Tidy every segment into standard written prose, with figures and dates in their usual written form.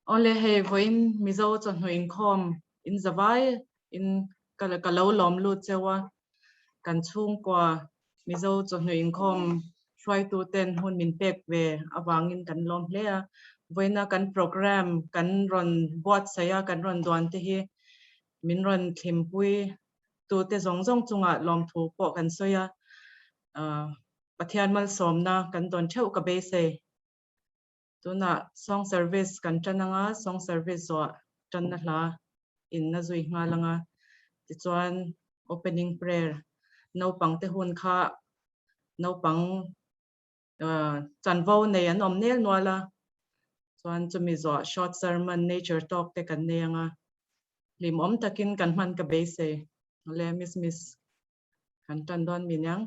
Ole he voin Mizo Chhawhnu Inkhawm in zawai in kalau lom lu chewa kan chung kwa Mizo Chhawhnu Inkhawm try to ten hun min pek ve awangin kan lom hlea voina kan program kan ron bot saya kan ron don te hi min ron Renthlei tu te zong chunga lom thu po kan soya pathian mal somna kan don theu ka be se tuna song service kan chananga song service zo channa hla in na zui nga langa ti chuan opening prayer Naupang te hun kha Naupang chanvo nei an om nel nuala chuan chumi zo short sermon nature talk te kan neanga lim om takin kan man ka be se le miss kan tan don minyang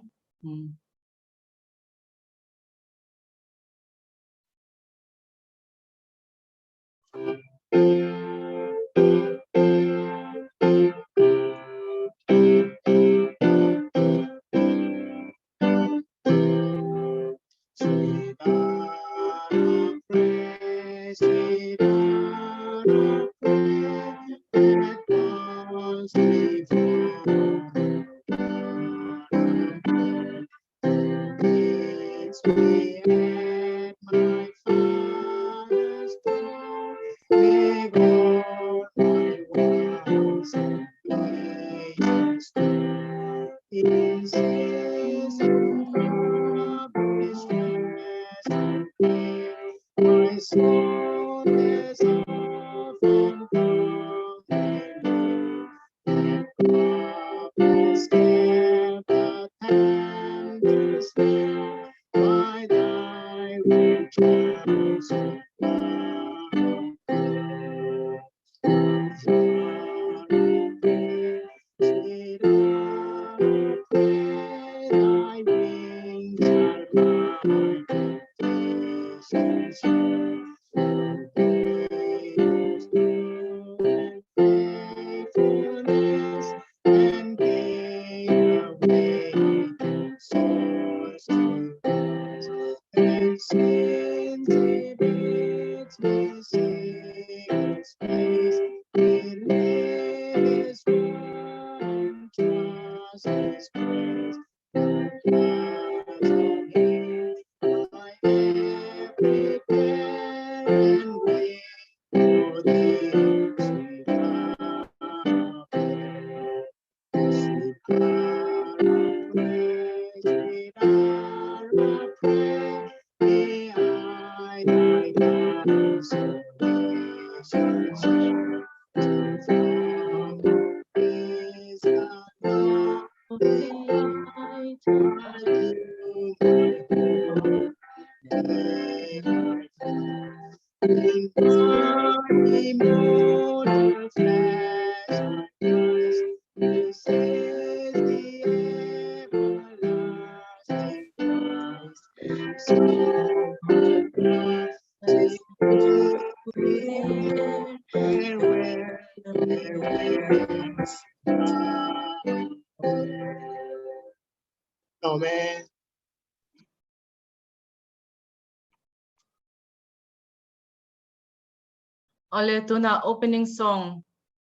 ole tuna opening song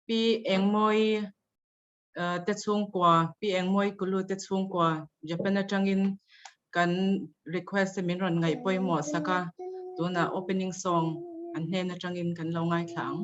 pi engmoi te chung kwa pi engmoi kulu te chung kwa Japan atangin kan request min ron ngai poi mo saka tuna opening song an hnen atangin kan lo ngai thlang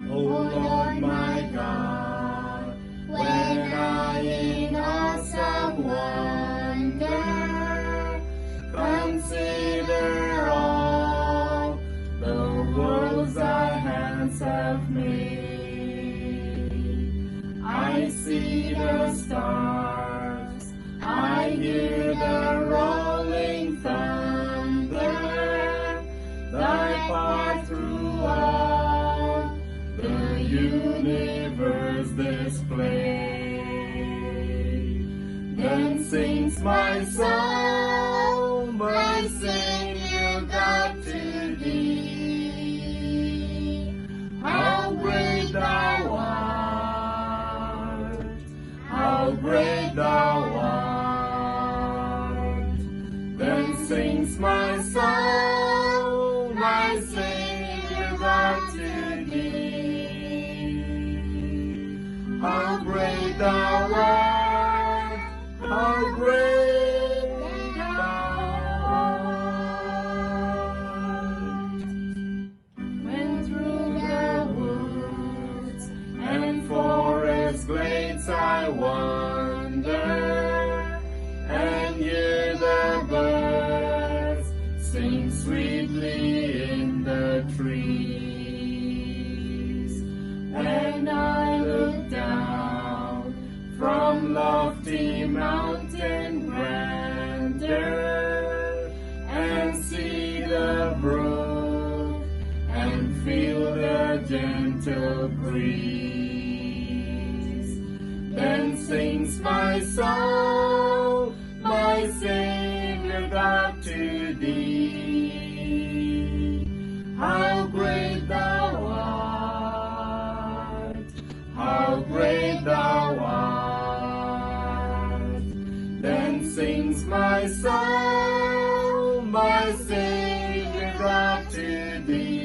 Oh sings my soul, my Savior God, to thee. How great thou art, how great thou art. Then sings my soul, my Savior God, to thee. How great thou art, how great thou art. When through the woods and forest glades I wander, and hear the birds sing sweetly in the trees, and I look down from lofty mountain grandeur, and see the brook, and feel the gentle breeze. Then sings my soul, my Savior God, to thee. How great thou art, how great thou art. Then sings my soul, my Savior God, to thee.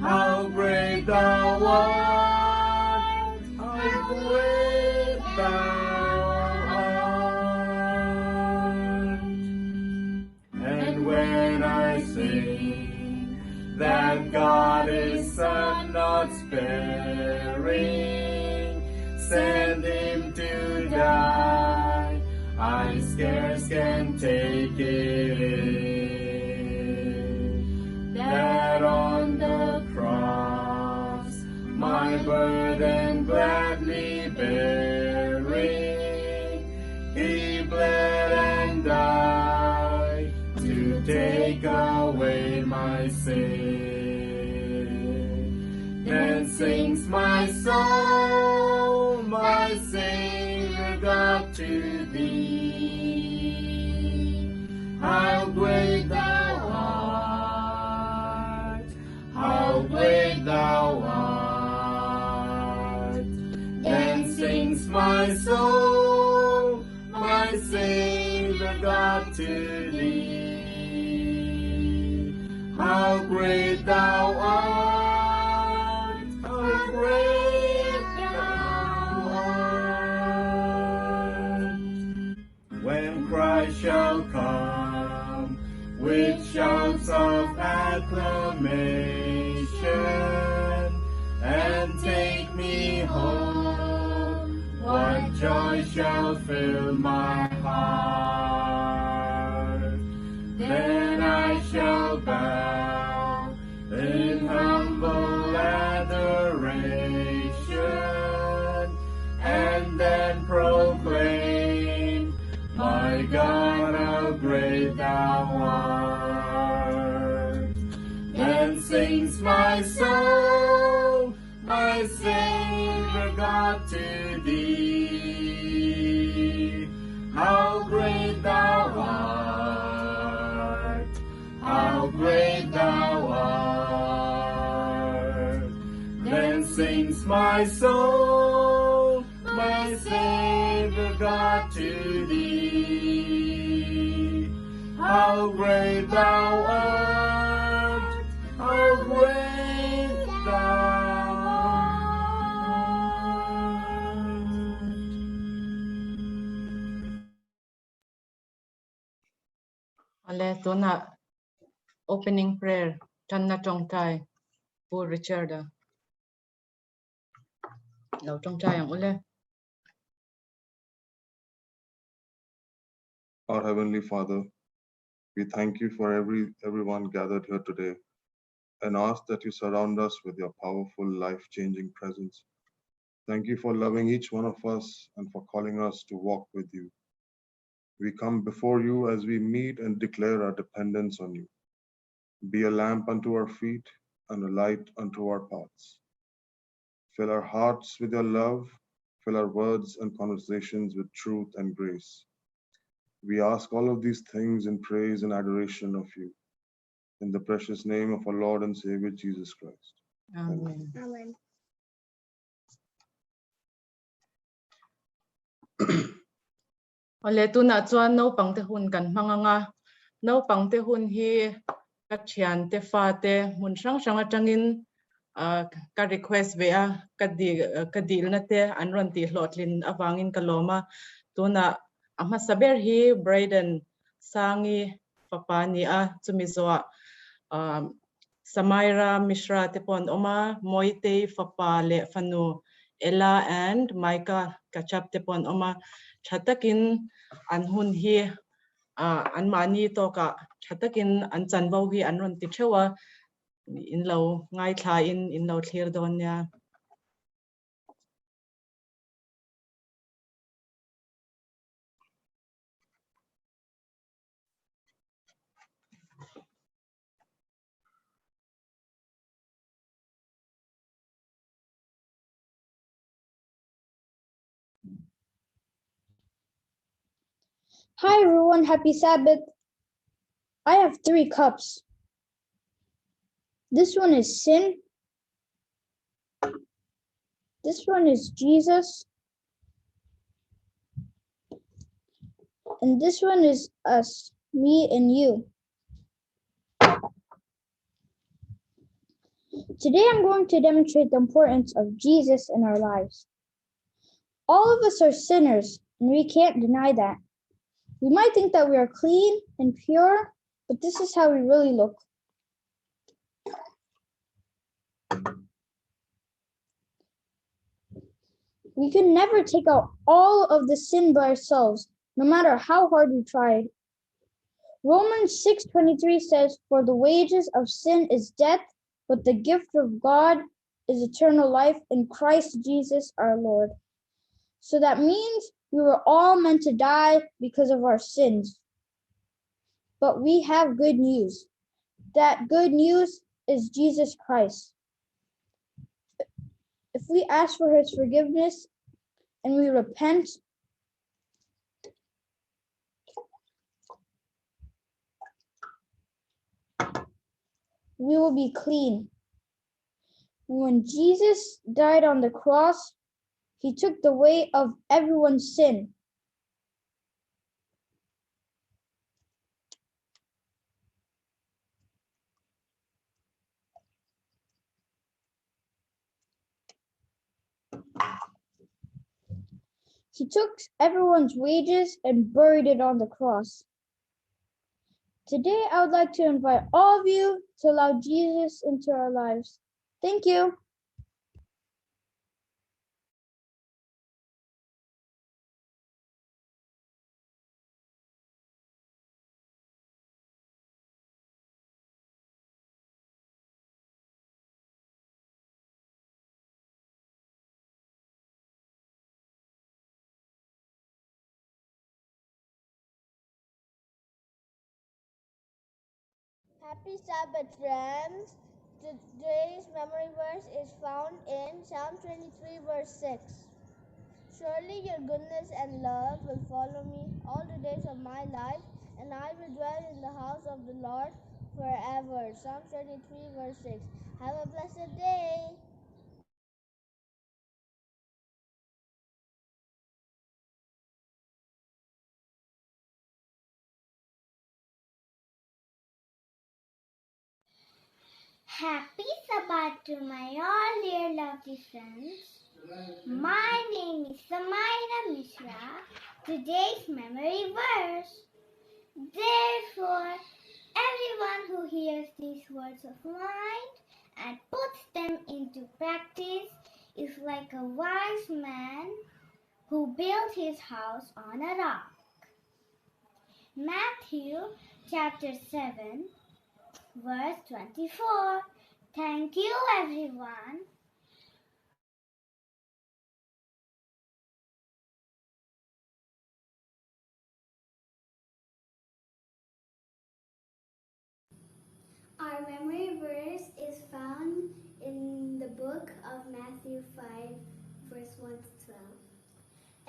How great thou art, how great thou art. And when I sing that God is Son not sparing, send him to die, I scarce can take it in, that on the cross my burden gladly bearing, he bled and died to take away my sin. Then sings my soul, my Savior God, to thee. How great thou art, how great thou art. Then sings my soul, my Savior God, to thee. How great thou art, how great thou art. When Christ shall come with shouts of acclamation and take me home, what joy shall fill my heart. Then I shall bow in humble adoration, and then proclaim, my God, how great thou art. Then sings my soul, my Savior God, to thee. How great thou art, how great thou art. Then sings my soul, my Savior God, to thee. How great thou art, how great thou art. Ale Tanna opening prayer. Tanna Tawngtai. Pual Richard. Lau Tawngtai ang ule. Our Heavenly Father, we thank you for everyone gathered here today and ask that you surround us with your powerful, life-changing presence. Thank you for loving each one of us and for calling us to walk with you. We come before you as we meet and declare our dependence on you. Be a lamp unto our feet and a light unto our paths. Fill our hearts with your love Fill our words and conversations with truth and grace. We ask all of these things in praise and adoration of you. In the precious name of our Lord and Savior Jesus Christ. Amen. Amen. Ole tu na chuan Naupang te hun kan hmanga Naupang te hun hi Kachchian te fa te mun sang sang atangin ka request ve a ka deal na te an ron ti hlotlin awangin kaloma tuna ama saber hi Brayden sangi papani a chumizoa Samaira Mishra te pon oma moite fapa le fanu Ella and Micah Kachchap te pon oma chatakin an hun hi an mani to ka chatakin an chanvo hi an ron ti thewa in lo ngai thla in lo thlir don nya. Hi everyone, happy Sabbath. I have 3 cups. This one is sin. This one is Jesus. And this one is us, me and you. Today I'm going to demonstrate the importance of Jesus in our lives. All of us are sinners, and we can't deny that. We might think that we are clean and pure, but this is how we really look. We could never take out all of the sin by ourselves, no matter how hard we tried. Romans 6:23 says, "For the wages of sin is death, but the gift of God is eternal life in Christ Jesus our Lord." So that means we were all meant to die because of our sins. But we have good news. That good news is Jesus Christ. If we ask for his forgiveness and we repent, we will be clean. When Jesus died on the cross, he took the weight of everyone's sin. He took everyone's wages and buried it on the cross. Today, I would like to invite all of you to allow Jesus into our lives. Thank you. Happy Sabbath, friends. Today's memory verse is found in Psalm 23, verse 6. Surely your goodness and love will follow me all the days of my life, and I will dwell in the house of the Lord forever. Psalm 23, verse 6. Have a blessed day. Happy Sabbath to my all dear lovely friends. My name is Samaira Mishra. Today's memory verse. Therefore, everyone who hears these words of mine and puts them into practice is like a wise man who built his house on a rock. Matthew chapter 7, verse 24. Thank you, everyone. Our memory verse is found in the book of Matthew 5, verse 1 to 12.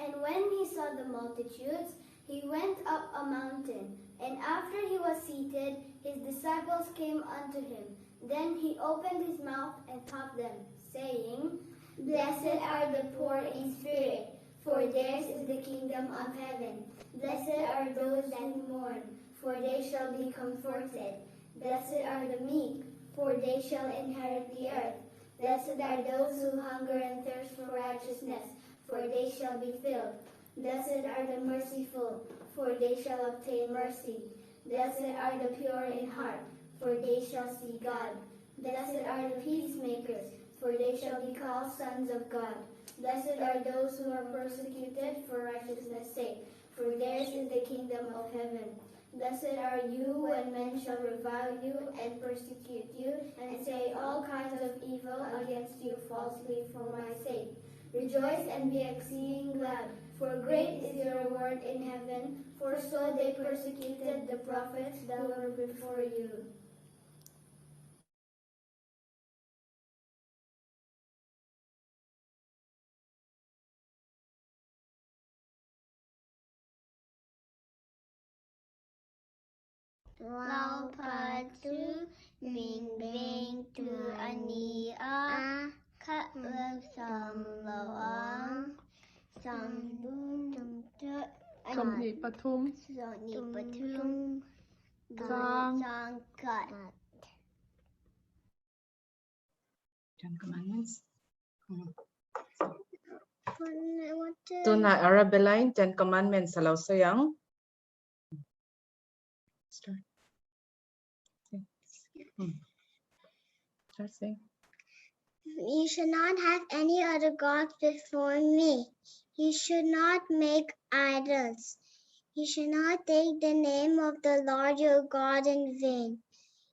And when he saw the multitudes, he went up a mountain, and after he was seated, his disciples came unto him. Then he opened his mouth and taught them, saying, Blessed are the poor in spirit, for theirs is the kingdom of heaven. Blessed are those who mourn, for they shall be comforted. Blessed are the meek, for they shall inherit the earth. Blessed are those who hunger and thirst for righteousness, for they shall be filled. Blessed are the merciful, for they shall obtain mercy. Blessed are the pure in heart, for they shall see God. Blessed are the peacemakers, for they shall be called sons of God. Blessed are those who are persecuted for righteousness' sake, for theirs is the kingdom of heaven. Blessed are you when men shall revile you and persecute you, and say all kinds of evil against you falsely for my sake. Rejoice and be exceeding glad, for great is your reward in heaven, for so they persecuted the prophets that were before you. Lao Patu Bing Bing Tu Ani A Kat Love Sam Lo Ang Sam Dum Tu Somni Patum Soni Patum Sang Kat. 10 Commandments. What Tuna Arabella in 10 Commandments salaw sayang. Start. Start saying. You should not have any other gods before me. You should not make idols. You should not take the name of the Lord your God in vain.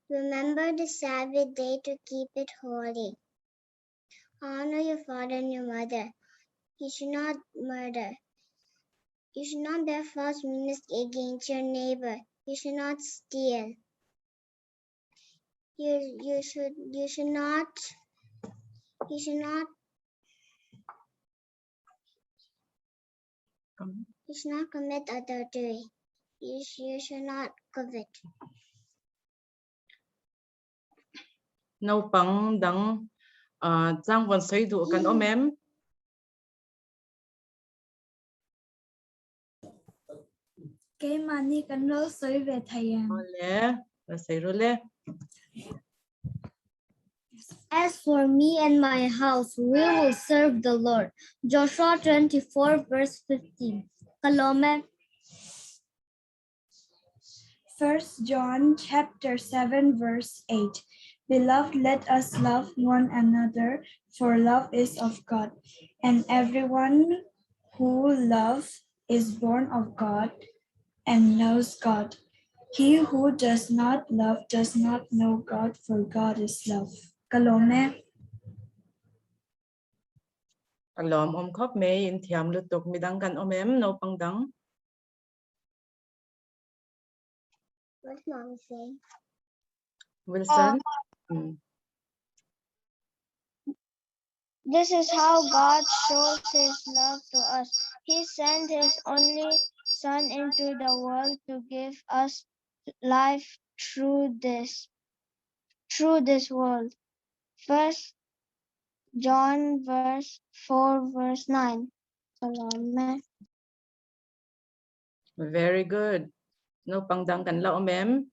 Remember the Sabbath day to keep it holy. Honor your father and your mother. You should not murder. You should not bear false witness against your neighbor. You should not steal. You should not commit adultery. You should not covet. Naupang dang Zhang Wan Sui Du kan omem. Cái mani kan lo soi về thầy à. Ole, say rule. As for me and my house, we will serve the Lord. Joshua 24 verse 15. Kalome. 1 John chapter 7 verse 8. Beloved, let us love one another, for love is of God, and everyone who loves is born of God and knows God. He who does not love does not know God, for God is love. Kalome. Kalom khop me in thiam lutuk midang kan omem Naupang dang. What's Mom saying? Wilson. This is how God shows his love to us. He sent his only Son into the world to give us life through this world. 1 John verse 4 verse 9. Salome. Very good. Naupang dang kan la omem.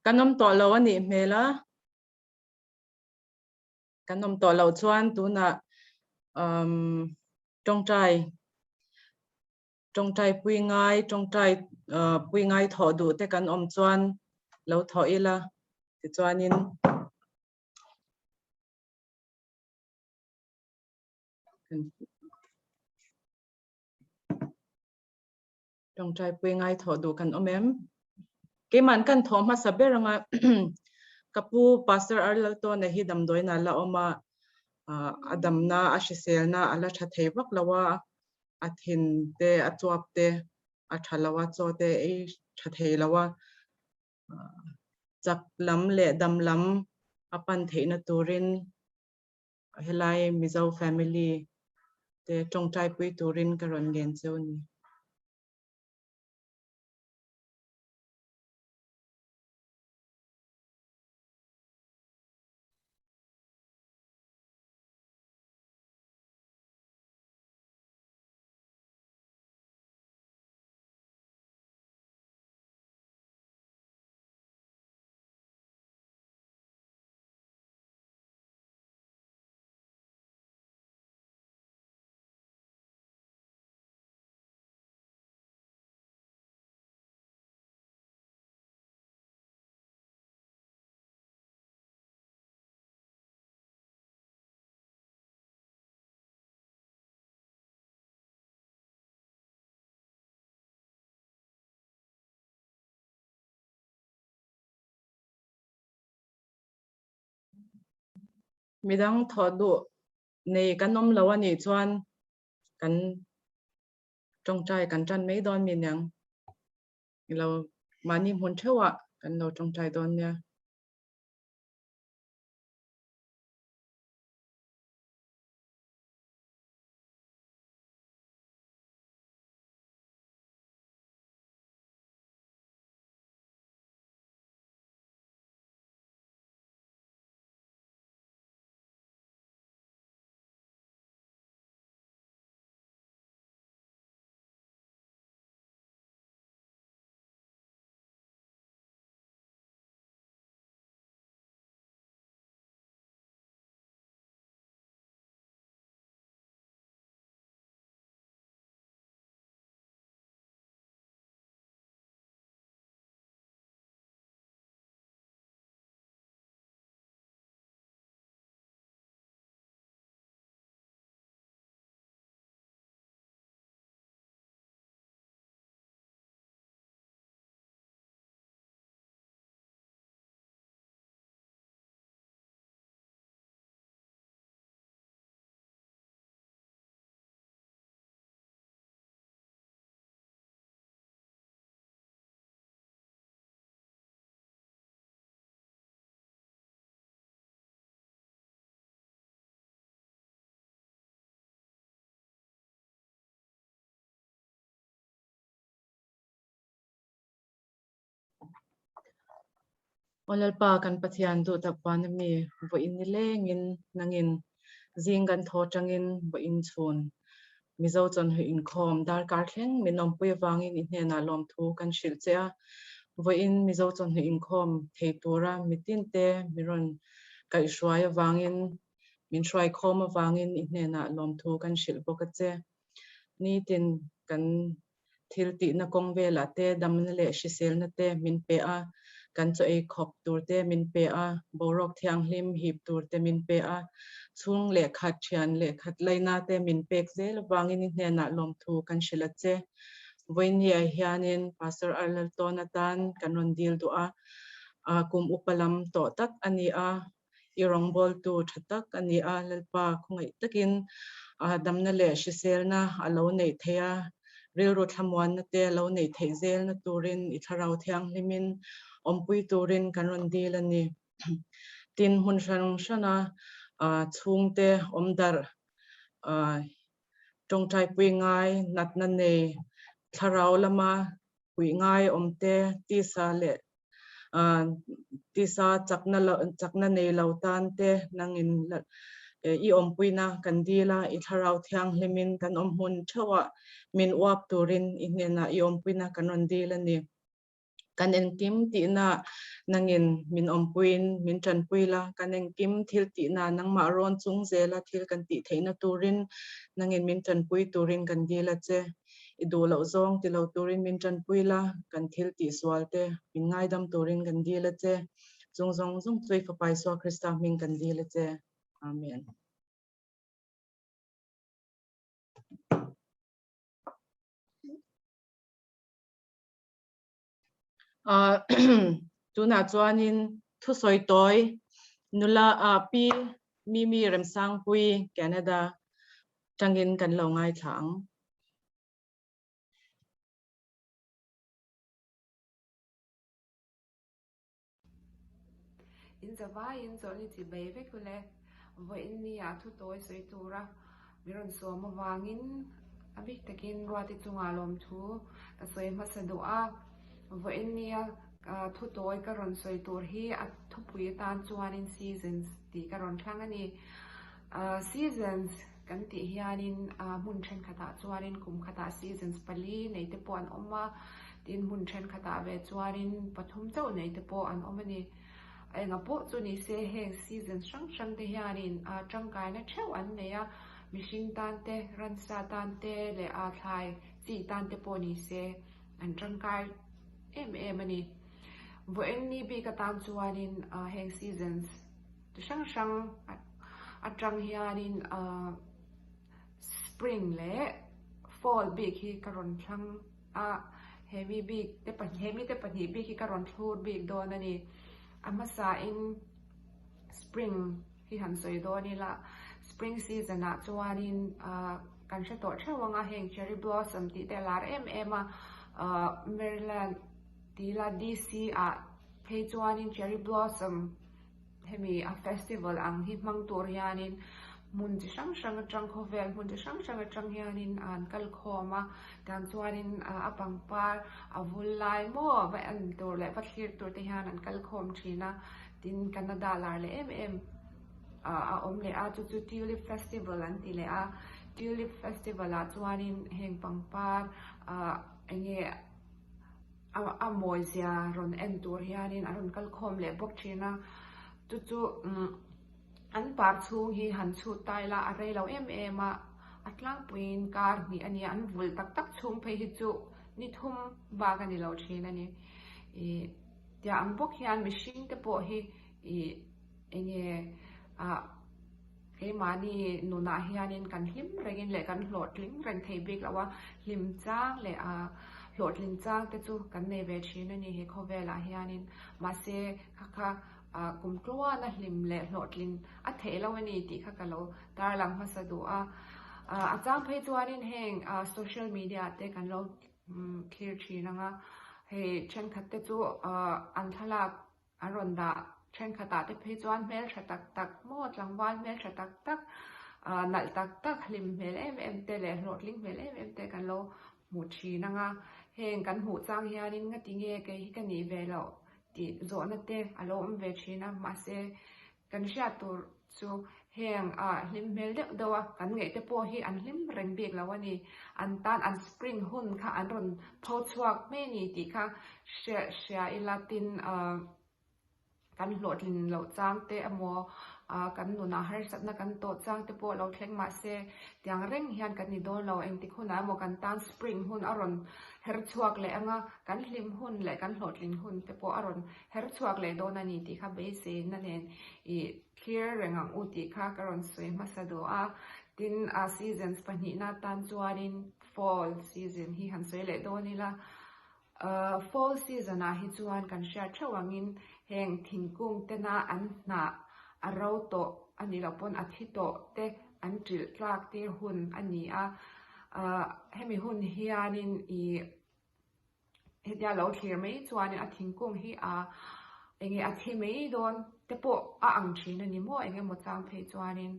Kanom to lo ani mela. Kanom to lo chuan tu na Tawngtai pui ngai tho du te kan om chuan lo tho ila ti chuanin Tawngtai pui ngai tho du kan omem ke man kan tho ma saberanga kapu pastor arlal to na hi dam doi na la oma Adam na ashisel na ala thathei vak lawa athin te achuap te athalawa cho te ei thathei lawa chak lam le dam lam apan theina turin helai Mizo family te Tawngtai pui turin karon gen cheu ni. Midang thodu nei kanom lawa ni chuan kan Tawngtai kan tran mei don min yang lo mani mun thewa kan lo Tawngtai don nia. Olal pa kan pathian du takpan mi vo in ni lengin nangin zingan tho tangin vo in chun Mizo Chhawhnu Inkhawm dar kar thleng minom pui wangin in hena lom thu kan shil chea vo in Mizo Chhawhnu Inkhawm thei tura mitin te miron Kaihhruai wangin min hruai khawm wangin in hena lom thu kan shil boka che ni tin kan thil ti na kong vela te dam na le shisel na te min pe a kan cho ei khop tur te min pe a borok thiang hlim hip tur te min pe a chung le khat thian le khat laina te min pek zel wangin in hena lom thu kan shila che voin ya hianin pastor arlal tonatan kanon dil du a kum upalam to tak ani a irong bol tu thatak ani a lalpa khungai takin damna le shisel na alo nei theya ril ro thamwan na te lo nei thei zel na turin I tharau thiang hlimin ompui turin kanon dil ani tin hun sang shana chung te omdar Tawngtai pui ngai nat na nei tharau lama pui ngai omte tisa le tisa chakna nei lautan te nangin I ompui na kandila I tharau thiang hlimin kan omhun thawa min wap turin inena I ompui na kanon dila ni kan engkim ti na nangin min ompuin min tranpui la kan engkim thil ti na nangma ron chung zela thil kan ti theina turin nangin min tranpui turin kan dila che idu lo zong ti lo turin min tranpui la kan thil ti swal te min ngai dam turin kan dila che chung zong zong chui fa pai so Krista min kan dila che amen. Tuna chuanin Thusawi toy nula pi mi Remsangpuii Canada tangin kan lo ngai thang in zawai in zoli chi bei ve kule vo in ni a thu toy soi tura miron so ma wangin abi takin ruati chunga lom thu ka soi ma sadu a vo in ni a thu toy ka ron soi tur hi a thu pui tan chuanin seasons ti ka ron thlang ani seasons kan ti hianin mun then khata chuanin kum khata seasons pali nei te pon oma tin mun then khata ve chuanin pathum chau nei te po an omani ai nga po chu ni se heng season sang te hianin tangkai na theu an neya mihring tan te ransa tan te le a thlai chi tan te po ni se an tangkai em ani vo en ni bi ka tan chuanin heng seasons tu sang atang hianin spring le fall big hi karon thlang heavy big te pani big hi karon thur big don ani amasa in spring hi han soi do ni la spring season a chuanin kan hre to thewanga heng cherry blossom ti te lar em Maryland ti la DC a phei chuanin cherry blossom hemi a festival ang hi mang tur hianin mun chi sang atang khovel mun chi sang atang hianin an kal khoma dan chuanin a pangpar a vullai mo va an tur le pathlir tur te hian an kal khom thina tin Canada lar le em a om le a chu tulip festival an ti le a tulip festival a chuanin heng pangpar enge a moizia ron en tur hianin aron kal khom le bok thina chu an par chung hi han chu tai la a rei lo em a atlang puin kar ni ani an vul tak chung phei hi chu ni thum ba ga ni lo thin ani tia ang bok hian mihring te po hi enge mani nuna hianin kan hlim rengin le kan hlotling reng thei bik lawa hlim chang le hlotling chang te chu kan nei ve thin ani he khovela hianin ma se kha kum tlua na hlim le hlotling a thelo ani ti kha kalo tar lang ma sadu a chang phei chuanin heng social media te kan lo clear thinanga he chen khat te chu an thalak aron da chen khata te phei chuan mel tha tak mo tlangwal mel tha tak nal tak hlim mel em te le hlotling mel em te kan lo mu thinanga heng kan hu chang hianin nga tinge ke hi kan ni ve lo ti zo na te alo ve thina ma se kan sha tur chu heng hlim mel de dawa kan nge te po hi an hlim reng bek lawani an tan an spring hun kha an ron pho chuak me ni ti kha sha ilatin kan hlotling lo chang te amo kan nuna har satna kan to chang te po lo thleng ma se tiang reng hian kan ni don lo eng ti khuna mo kan tan spring hun aron her chuak le anga kan hlim hun le kan hlotling hun te po aron her chuak le don ani ti kha be se na nen clear rengang u ti kha karon soi masado tin seasons pani na tan chuanin fall season hi han soi le donila fall season hi chuan kan share thawangin heng thingkung te na an na aro to ani lo pon athi to te an tril tlak tir hun ani hemi hun hianin hetia lo thlir mai chuanin a thingkung hi enge athi mai don te po ang thin ani mo enge mo chang phei chuanin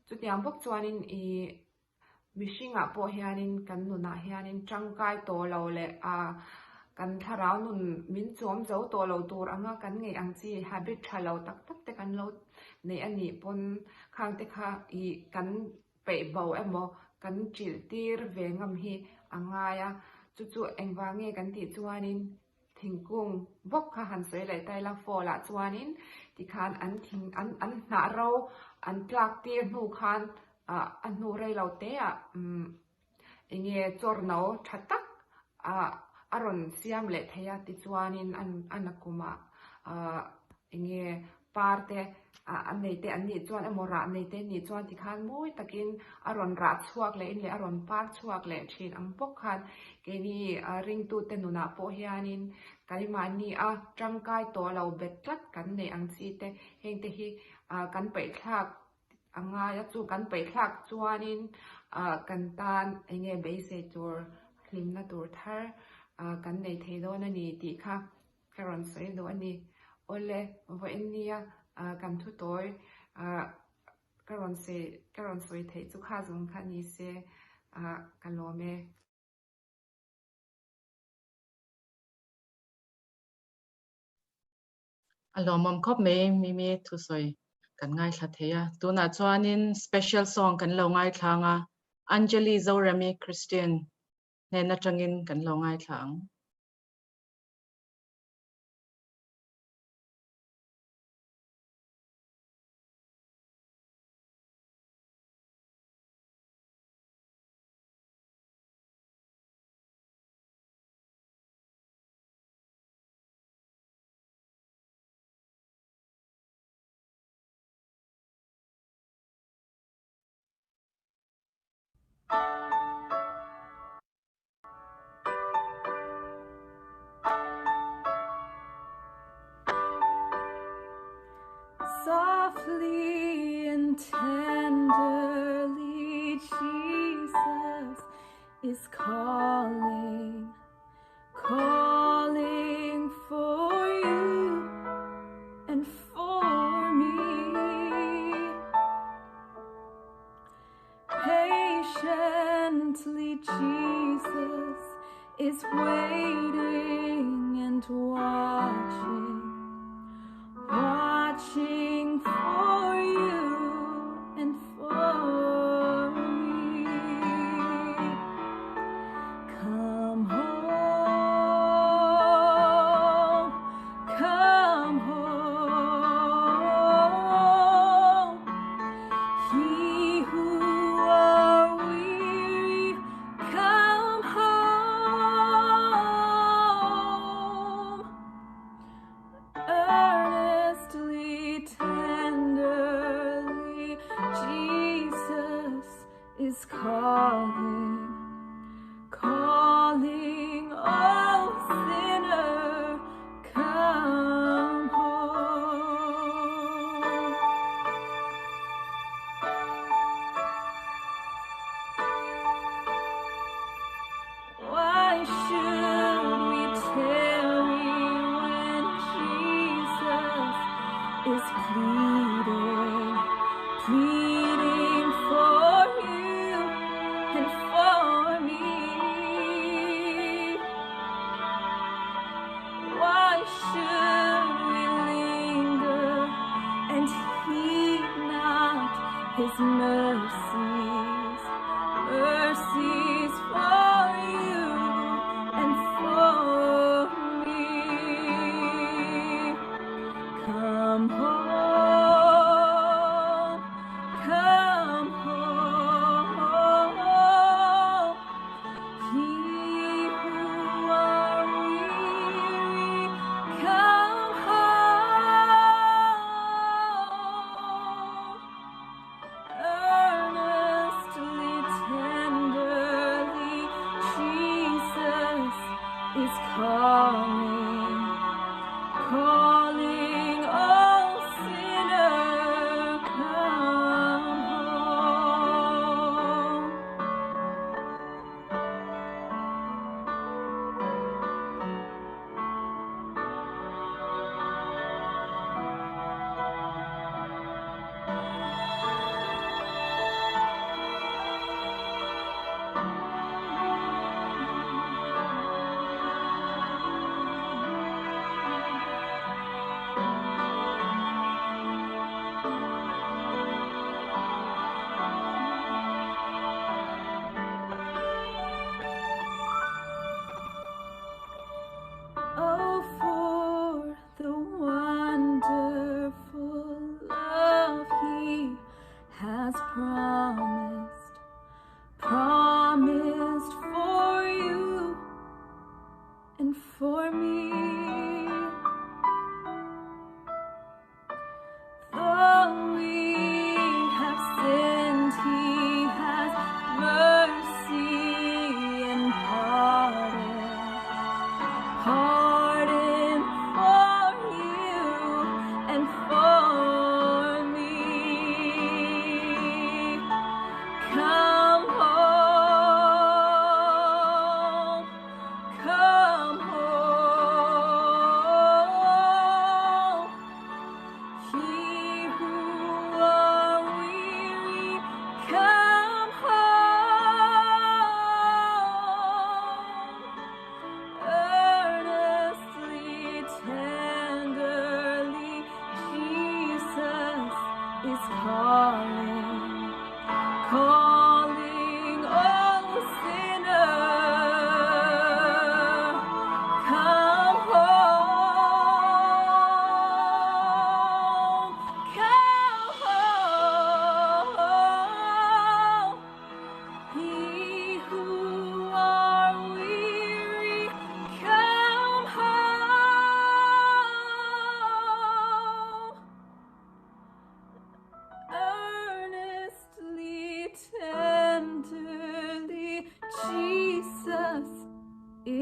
chutiang bok chuanin mishinga po hianin kan nuna hianin tangkai to lo le kan tharau nun min chom zo to lo tur anga kan ngei ang chi habit thalo tak te kan lo nei ani pon khang te kha kan pe bo emo kan chil tir ve ngam hi angaya chu engwange kan ti chuanin thingkung bok kha han soi lai tai la fola chuanin ti khan an na ro an tlak tir nu khan an nu rei lo te enge chorno thatak aron siam le theya ti chuanin anakuma enge parte anei te ani chuan amora nei te ni chuan ti khan moi takin aron ra chuak le in le aron par chuak le thin ang bok khan ke ni ring tu te nuna po hianin kaimani tangkai to lo betlat kan nei ang chi te heng te hi kan pe thlak anga ya chu kan pei thlak chuanin kan tan enge be se tur hlimna tur thar kan nei thei do na ni ti kha karon sei do ani ole vo ennia kan thu toy karon soi thei chu kha zung kha ni se kalome alomam khop me Thusawi kan ngai thla theya tuna chuanin special song kan lo ngai thlanga Anjali Zorami Christian ne na tangin kan lo ngai thlang Softly and tenderly, Jesus is calling, calling for you and for me. Patiently, Jesus is waiting and watching, watching for you and for me. Come home, come home. Ye who are weary, come home. Earnestly, tenderly, Jesus is calling, calling, oh sinner, come home. Why should we tarry when Jesus is pleading, pleading for you and for me? Why should we linger and heed not his mercies, mercies for you and for me? Come home, come home. Ye who are weary, come home. Earnestly, tenderly, Jesus is calling, calling, oh sinner, come home. Oh, for the wonderful love he has promised, promised for you and for me. Though we have sinned, he has mercy and pardon, pardon for you and for me.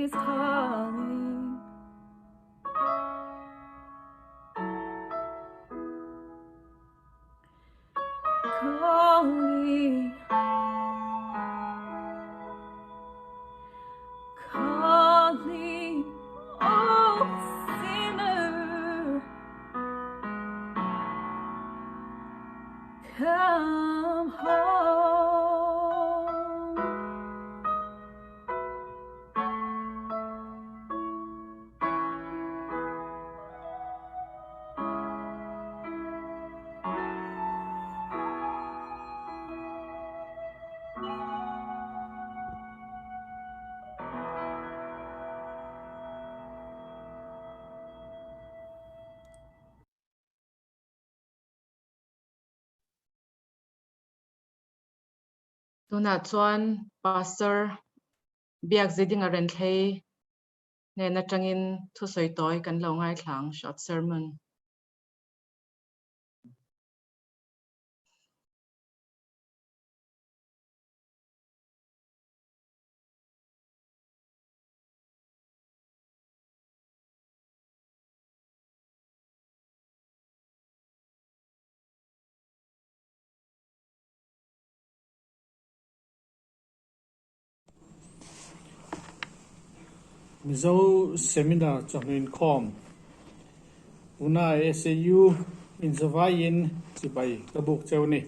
is calling. Calling, calling, oh sinner, come home. Tuna chuan pastor Biakzidinga Renthlei nge na tangin Thusawi toy kan lo ngai thlang short sermon. Mizo Chhawhnu Inkhawm Una SAU in Zavayin Chibai Kabuk Chewni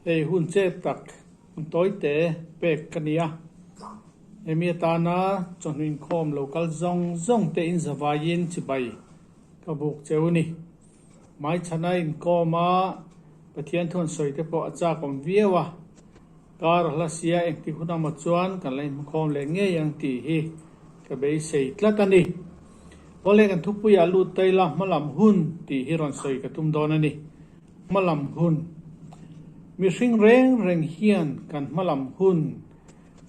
Hun Che Tak Toite Pek Kania Tanna Chhawhnu Inkhawm local zong te in Zavayin Chibai Kabuk Chewni Mai Chana Inkhawma Pathian Thon Soite Po Acha Kom Viewa Kar Hlasia Engti Khuna Machuan Kan Lai Inkhawm Le Nge Yang Ti Hi Ka Bei Sei Tlatani Ole kan thupuya lu taila malam hun ti hiron soi ka tum donani malam hun mi hring reng hian kan malam hun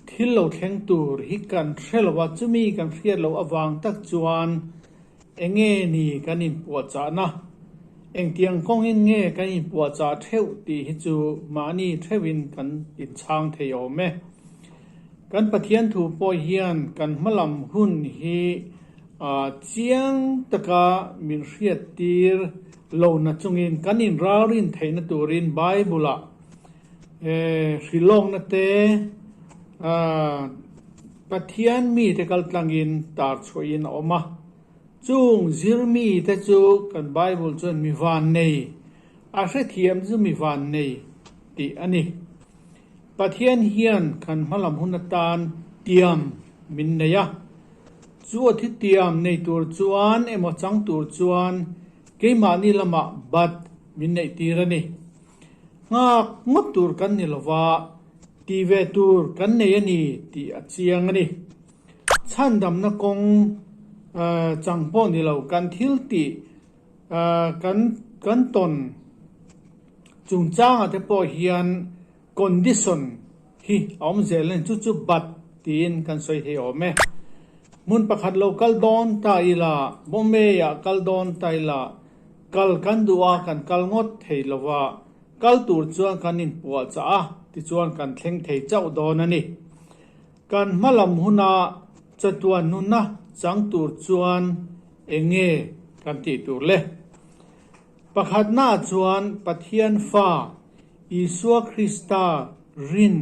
thil lo thleng tur hi kan threlwa chumi kan hriat lo awang tak chuan enge ni kan in puwa cha na eng tiang kong in nge kan in puwa cha theu ti hi chu mani thewin kan in chang thei me kan pathian thu po hian kan malam hun hi chiang taka min hriat tir lo na chungin kanin rawrin theina turin Bible hrilong na te pathian mi te kal tlangin tar choin oma chung zirmi te chu kan Bible chon mi van nei a hre thiam chu mi van nei ti ani pathian hian kan malam hunatan tiam min neya Chua thi tiam nei tur chuan emo chang tur chuan keima ni lama bat min nei tirani nga ngot tur kan ni lova ti ve tur kan nei ani ti achiang ani chandam na kong changpo ni lo kan thil ti kan ton chung chang ate po hian condition hi om zelen chu bat tin kan soi the ome mun pakhat local don ta ila bombe ya kal don ta ila kal kan duwa kan kal ngot thei lova kal tur chuan kan in puwa cha ti chuan kan thleng thei chau don ani kan malam huna chatuan nuna chang tur chuan enge kan ti tur le pakhat na chuan pathian fa Isua Krista rin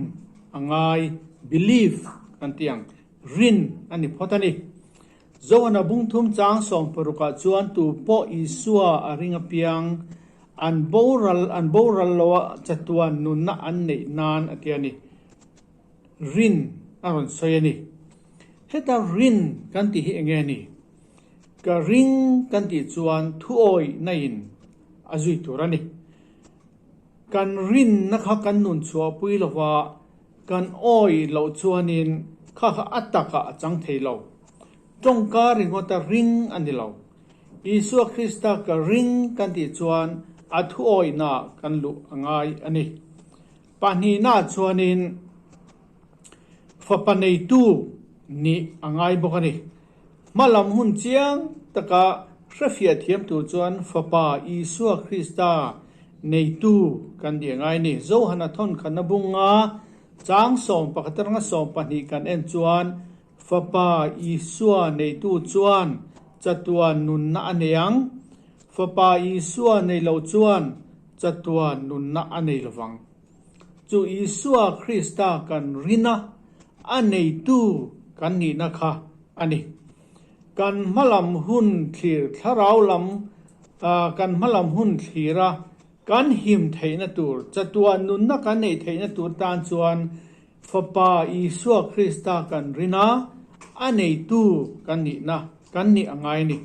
angai believe kan tiang rin ani photani zoana bungthum chang som paruka chuan tu po Isua aringa piang an boral lo chatuan nunna an nei nan atiani rin aron soyani heta rin kan ti hi engeni ka ring kan ti chuan thuoi nain azui turani kan rin na kha kan nun chua pui lova kan oi lo chuanin kha ataka chang thei lo tong ka ringota ring ani lo Isua Krista ka ring kan ti chuan athu oi na kan lu angai ani pani na chuanin fapanei tu ni angai bokani malam hun chiang taka hrafia thiam tu chuan fapa Isua Krista nei tu kan di angai ni zo hana thon khana bunga chang som pakataranga som pani kan en chuan fa pa Isua nei tu chuan chatua nun na aneang fa pa Isua nei lo chuan chatua nun na anei lawang chu Isua Krista kan rina anei tu kan ni na kha ani kan malam hun thlir tharau lam kan malam hun thira kan him theina tur chatua nun na kan nei theina tur tan chuan fa pa Isua Krista kan rina anei tu kan ni na kan ni angai ni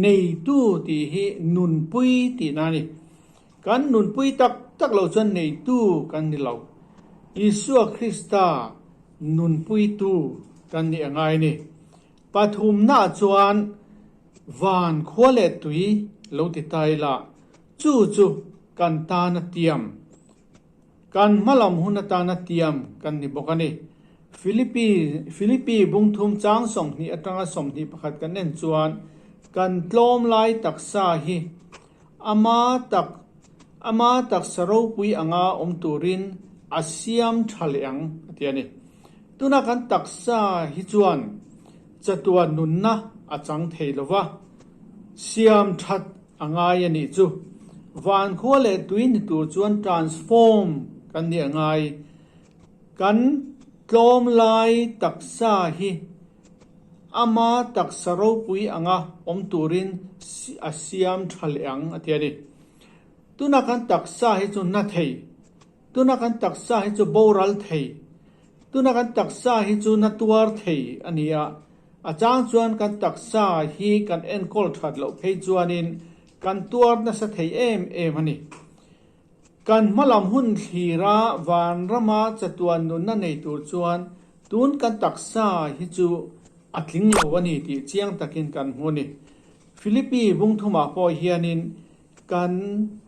nei tu ti hi nun pui ti na ni kan nun pui tak lo chuan nei tu kan ni lo Isua Krista nun pui tu kan ni angai ni pathum na chuan van khwale tui lo ti tai la chu kan ta na tiam kan malam hun ta na tiam kan ni bokani Philippi bungthum chang som ni atanga som ni pakhat kan nen chuan kan tlom lai taksa hi ama tak saro pui anga turin asiam thaleang atiani tuna kan taksa hi chuan chatua nunna achang theilowa siam that anga yani chu van khole tuin tur chuan transform kan ni angai kan tlom lai taksa hi ama tak saro pui anga turin asiam thaleang atiani tuna kan taksa hi chu na thei tuna kan taksa hi chu boral thei tuna kan taksa hi chu na tuar thei ania achang chuan kan taksa hi kan enkol that lo phei chuanin kan tuar na sa thei em ani kan malam hun thira van rama chatuan nun na nei tur chuan tun kan taksa hi chu atling lo ani ti chiang takin kan huni Philippi bungthuma po hianin kan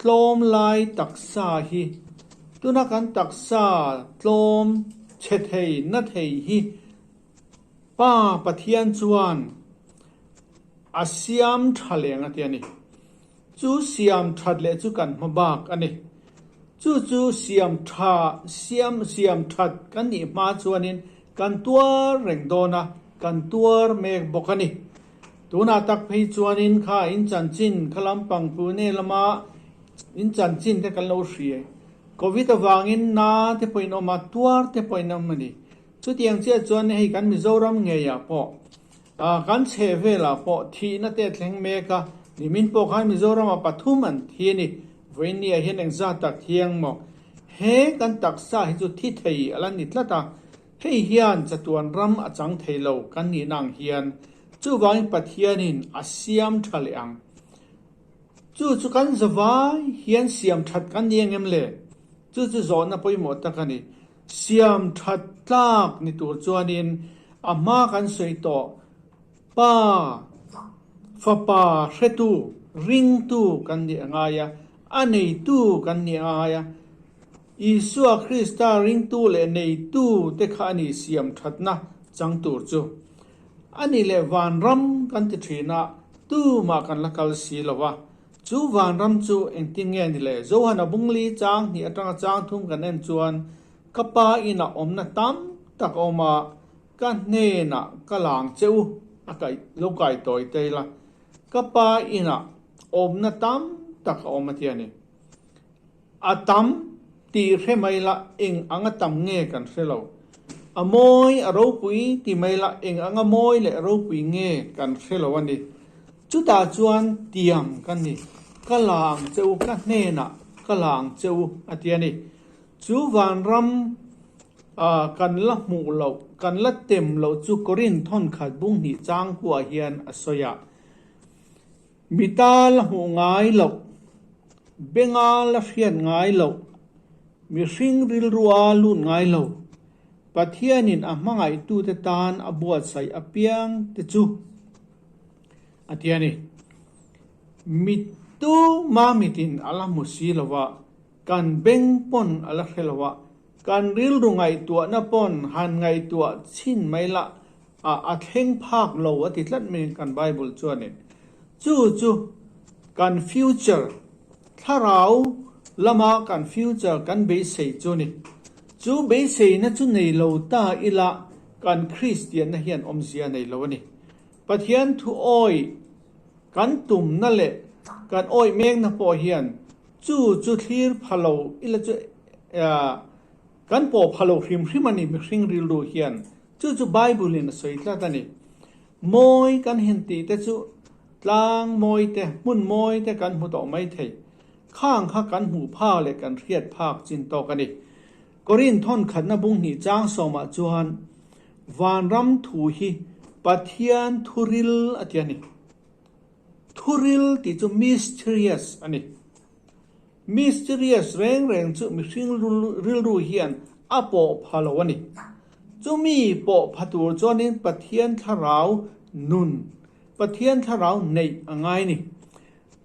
tlom lai taksa hi tuna kan taksa tlom chethei na thei hi pa pathian chuan asiam thaleng atiani chu siam thatle chu kan mabak ani chu siam that kan ni ma chuanin kan tuar rengdona kan tuar mek bokani tuna tak phei chuanin kha in chanchin khalam pangpu ne lama in chanchin te kan lo hrie covid awangin na te poino ma tuar te poina mani chu tiang che chuan hei kan Mizoram nge ya po kan chevela po thi na te thleng meka nimin po khan Mizoram pathum an thi ni voini a hian engza tak thiang mo he kan taksa hi chu thi thei alan ni tlata hei hian chatuan ram achang theilo kan ni nang hian chu wang pathianin asiam thaleang chu kan zawai hian siam that kan niengem le chu zo na poimo takani siam that tlak ni tur chuanin ama kan soito pa fa pa hretu ring tu kan ni angaya anei tu kan ni aya Isua Krista ring tu le nei tu te kha ni siam that na chang tur chu ani le van ram kan ti thina tu ma kan lakal si lawa chu van ram chu engting nge ni le zohana bungli chang ni atanga chang thum kan en chuan kapa ina omna tam tak oma kan ne na kalang cheu akai lokai toy teila kapa ina omna tam tak oma tiani atam ti remaila eng anga tam nge kan selo amoi aro pui ti maila eng anga moi le aro pui nge kan selo ani chu ta chuan tiam kan ni kalang cheu ka hne na kalang cheu atiani chu van ram kan la mu lo kan la tem lo chu korin thon khat bung ni chang kwa hian asoya mital hu ngai lo bengal la fian ngai lo mi hring ril ruwa lu ngai lo pathianin a hmangai tu te tan a buat sai a piang te chu atiani mitu ma mitin ala musi lawa kan beng pon ala khelawa kan ril rungai tua na pon han ngai tua chin maila a thleng phak lo ati tlat min kan bible chuanin chu kan future tharau lama kan future kan be sei chu ni chu be sei na chu nei lo ta ila กันคริสเตียนนะเฮียนอมเสียในโลนี่ปะเทียนทุอ้อยกันตุ่มนั่นแหละกันอ้อยเมงนะปอเฮียนจู่ทีร์พะโลอิละจู่กันปอพะโลคริมมันนี่มิคริงริลดูเฮียนจู่ไบเบิลนี่สวยตาตานี่มอยกันเห็นตีแต่จู่ลางมอยแต่มุ่นมอยแต่กันหูต่อไม่เทข้างข้ากันหูผ้าเลยกันเรียดภาคจินโตกันนี่กรินท่อนขันนบุงนี่จ้างสมาจวนวานรำถูฮีปะเทียนทุริลอันนี้ทุริลที่จู่ mysterious อันนี้ mysterious แรงจู่มิคริงริลดูเฮียนอปอพาโลวันนี้จู่มีปอพัตัวจวนินปะเทียนทาราวนุนปะเทียนทาราวในไงนี่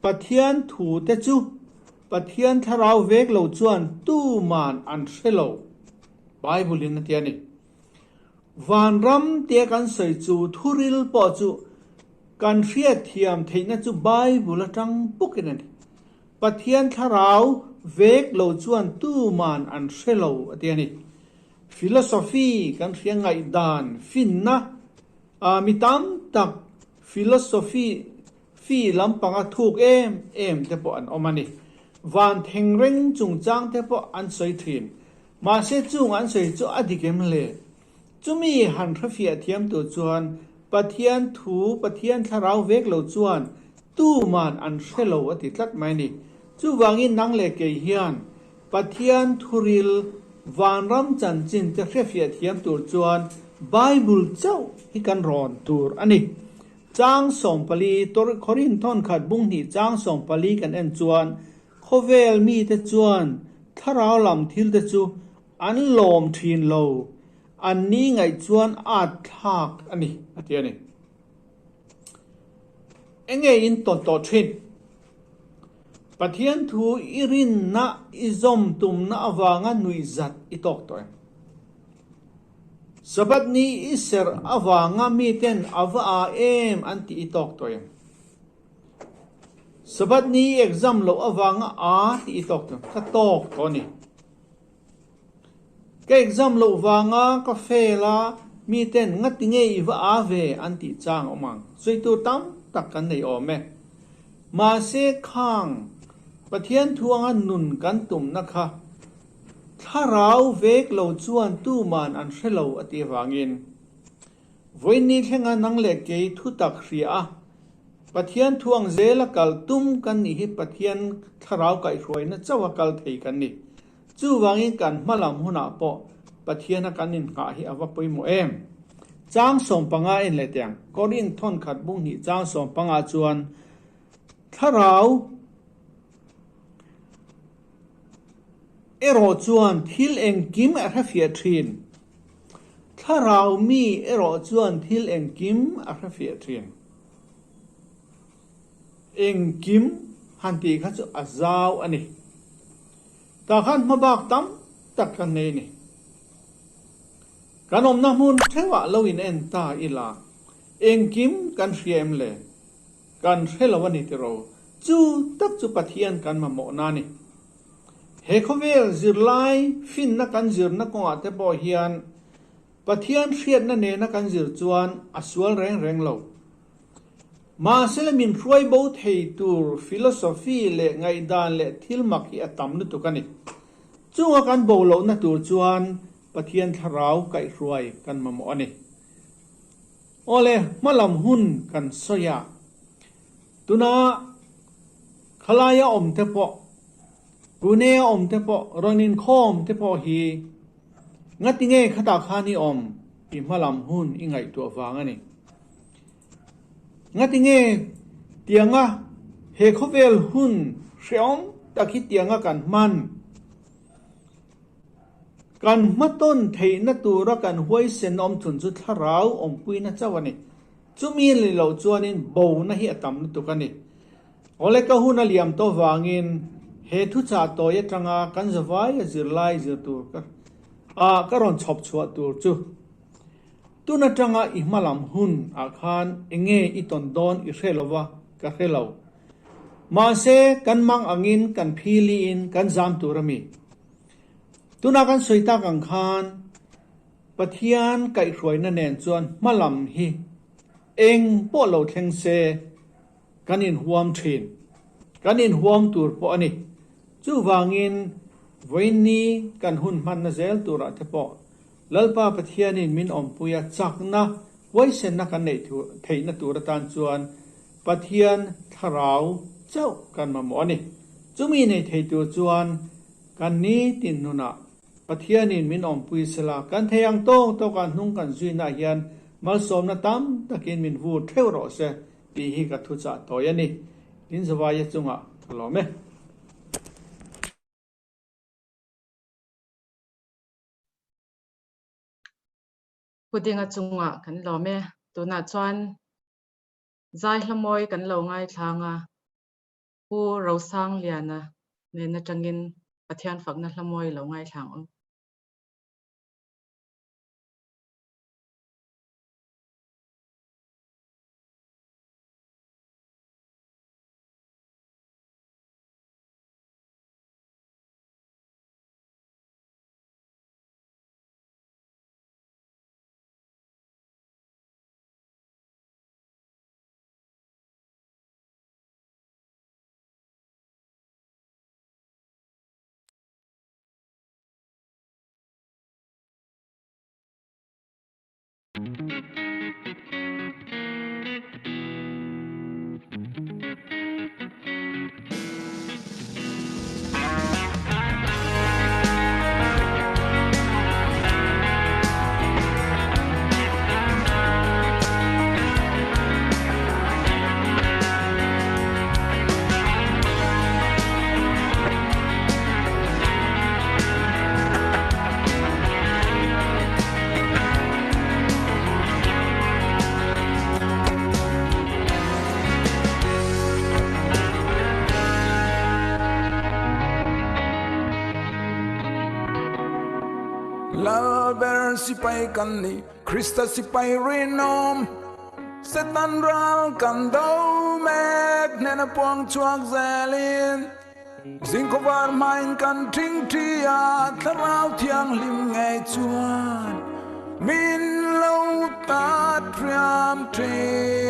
ปะเทียนถูแต่จู่ปะเทียนทาราวเวกเหลาจวนตู้มานอันเชลโลไบเบิลนั่นเทียนี่วานรำเตียกันใส่จู่ทุริลปอจู่กันเรียดเทียมเทน่าจู่ไบเบิลจังปุกนั่นปะเทียนทาราวเวกเหลาจวนตู้มานอันเชลโลเทียนี่ฟิโลโซฟีกันเรียงไงดานฟินนะมีตามตักฟิโลโซฟีลำปังถูกเอ็มแต่ปออันออกมานี่วานเทงเร่งจุงจางแต่ปออันสวยทีมมาเสจุงอันสวยจู่อดีเกมเลยจู่มีหันทฟีเทียมตัวจวนปะเทียนถูปะเทียนทาราวเวกเหลาจวนตู้มานอันเชลโลอติตัดไม่นี่จู่วางินนังเลเกยเฮียนปะเทียนทุริลวานรำจันจินจะเรียเทียมตัวจวนไบเบิลเจ้าฮิกันรอนตัวอันนี้จางส่งปลีตัวคอรินทอนขัดบุ้งนี่จางส่งปลีกันเอ็นจวนโคเวลมีแต่จวนถ้าเราลำทิลแต่จูอันลมทีนโลอันนี้ไงจวนอาจทักอันนี้อันนี้เอ็งไงอินต้นต่อทินปะเทียนทูอิรินนะอิซอมตุมนะอวางนุยจัดอิตอกตัวสบัดนี้อิสร์อวางมีเต็นอวาเอมอันที่อิตอกตัวสบัดนี้เอกซัมโลอวางอาที่อิตอกตัวถ้าตอกตัวนี้ก็เอกซัมโลวางกาแฟละมีเต็นงัดติงเอวอาเวอันที่จางออกมาสวยตัวตั้มตักกันในออมมาเสข้างปะเทียนทวงอันนุนกันตุ่มนะคะถ้าเราเวกเราจวนตู้มันอันเชลอติวางินวันนี้เท่งนังเล็กเกยทุตักเสียปะเทียนทวงเจลกัลตุมกันนี่ปะเทียนถ้าเราไก่รวยนะเจ้ากัลเทกันนี่จู่วางินกันมาลำหัวหน้าปอปะเทียนกันนินกาฮิอวปุยโมเอมจางส่งปังอาอินเลเตียงกอรินทอนขัดบุ้งนี่จางส่งปังอาจวนถ้าเราเอโรจวนทิลเองกิมอาราฟิอาทรินถ้าเรามีเอโรจวนทิลเองกิมอาราฟิอาทรินเองกิมฮันตีข้าจะอาซาวอันนี้แต่ขันมาบักตั้มตักกันนี่การอมน้ำมันเทวะลวินเอ็นตาอิลาเองกิมกันเฟียมเลยกันเทลวันนี้ที่เราจู่ตักจู่ปะเทียนกันมาโมนานี่เฮคเวลจิรไลฟินนักกันจิรนักกงอาเตปอเฮียนปะเทียนเชียดนั่นเองนักกันจิรจวนอสวลแรงเรามาเซลมินรวยบูทเฮตูร์ฟิโลโซฟีเละไงดานเละทิลมักอัตตัมนุตุกันนี่จู่กันโบโลนัตูจวนปะเทียนทาราวไก่รวยกันมาโมนี่โอเลมาลำหุ่นกันสยาตุนาขลายอมเทปอกูเนอมเทปอรอนินคอมเทปอฮีงัดติงเงขตาคานีอมอิมาลำหุ่นอิงไงตัวฟางนี่งัดติงเงเตียงะเฮคเวลหุ่นเชียมตะคิดเตียงะกันมันกันมาต้นเทนตัวรักกันห้วยเซนอมทุนจุดทาราวอมปุยนะเจ้าวันนี้จุมีเลยเราจวนินโบนะเฮียตำนุตุกันนี่โอเลกะหุนัลยามโตวางินเฮทุจ่าโตยตรังอากันจะไว้จิรไลจิตัวก็รอนชอบชัวตัวจูตุนัตรังอาอิมาลำหุนอาคารเองอิตอนดอนอิเรลวะกะเรลาวมาเซกันมังอังินกันพีลีอินกันจามตัวรมีตุนักันสวยตากังคาน Pathian Kaihhruaitu nen chuan malam hi eng po lo thleng se kanin huam thin kanin huam tur po ani chu wangin voini kan hun man na zel tura te po lalpa pathianin min ompuya chakna waisen na kan nei thu theina tur tan chuan pathian tharau chau kan mamo ani chumi nei thei tu chuan kan ni tin nuna pathianin min ompui sela kan theyang tong to kan hnung kan zuina hian mal som na tam takin min vu theu ro se pi hi ka thu cha toyani in zawaya chunga thlome Pudinga chunga kan lo me tuna chuan zai hlamoi kan lo ngai thlanga pu ro sang liana ne na tangin pathian fakna hlamoi lo ngai thlang o Lalber sipai kanni Krista sipai rinom Setan ral kando mek nena puang chuak zelin Zinko var main kan ting tia Tharau tiang lim ngay chuan Min lâu tat riam ting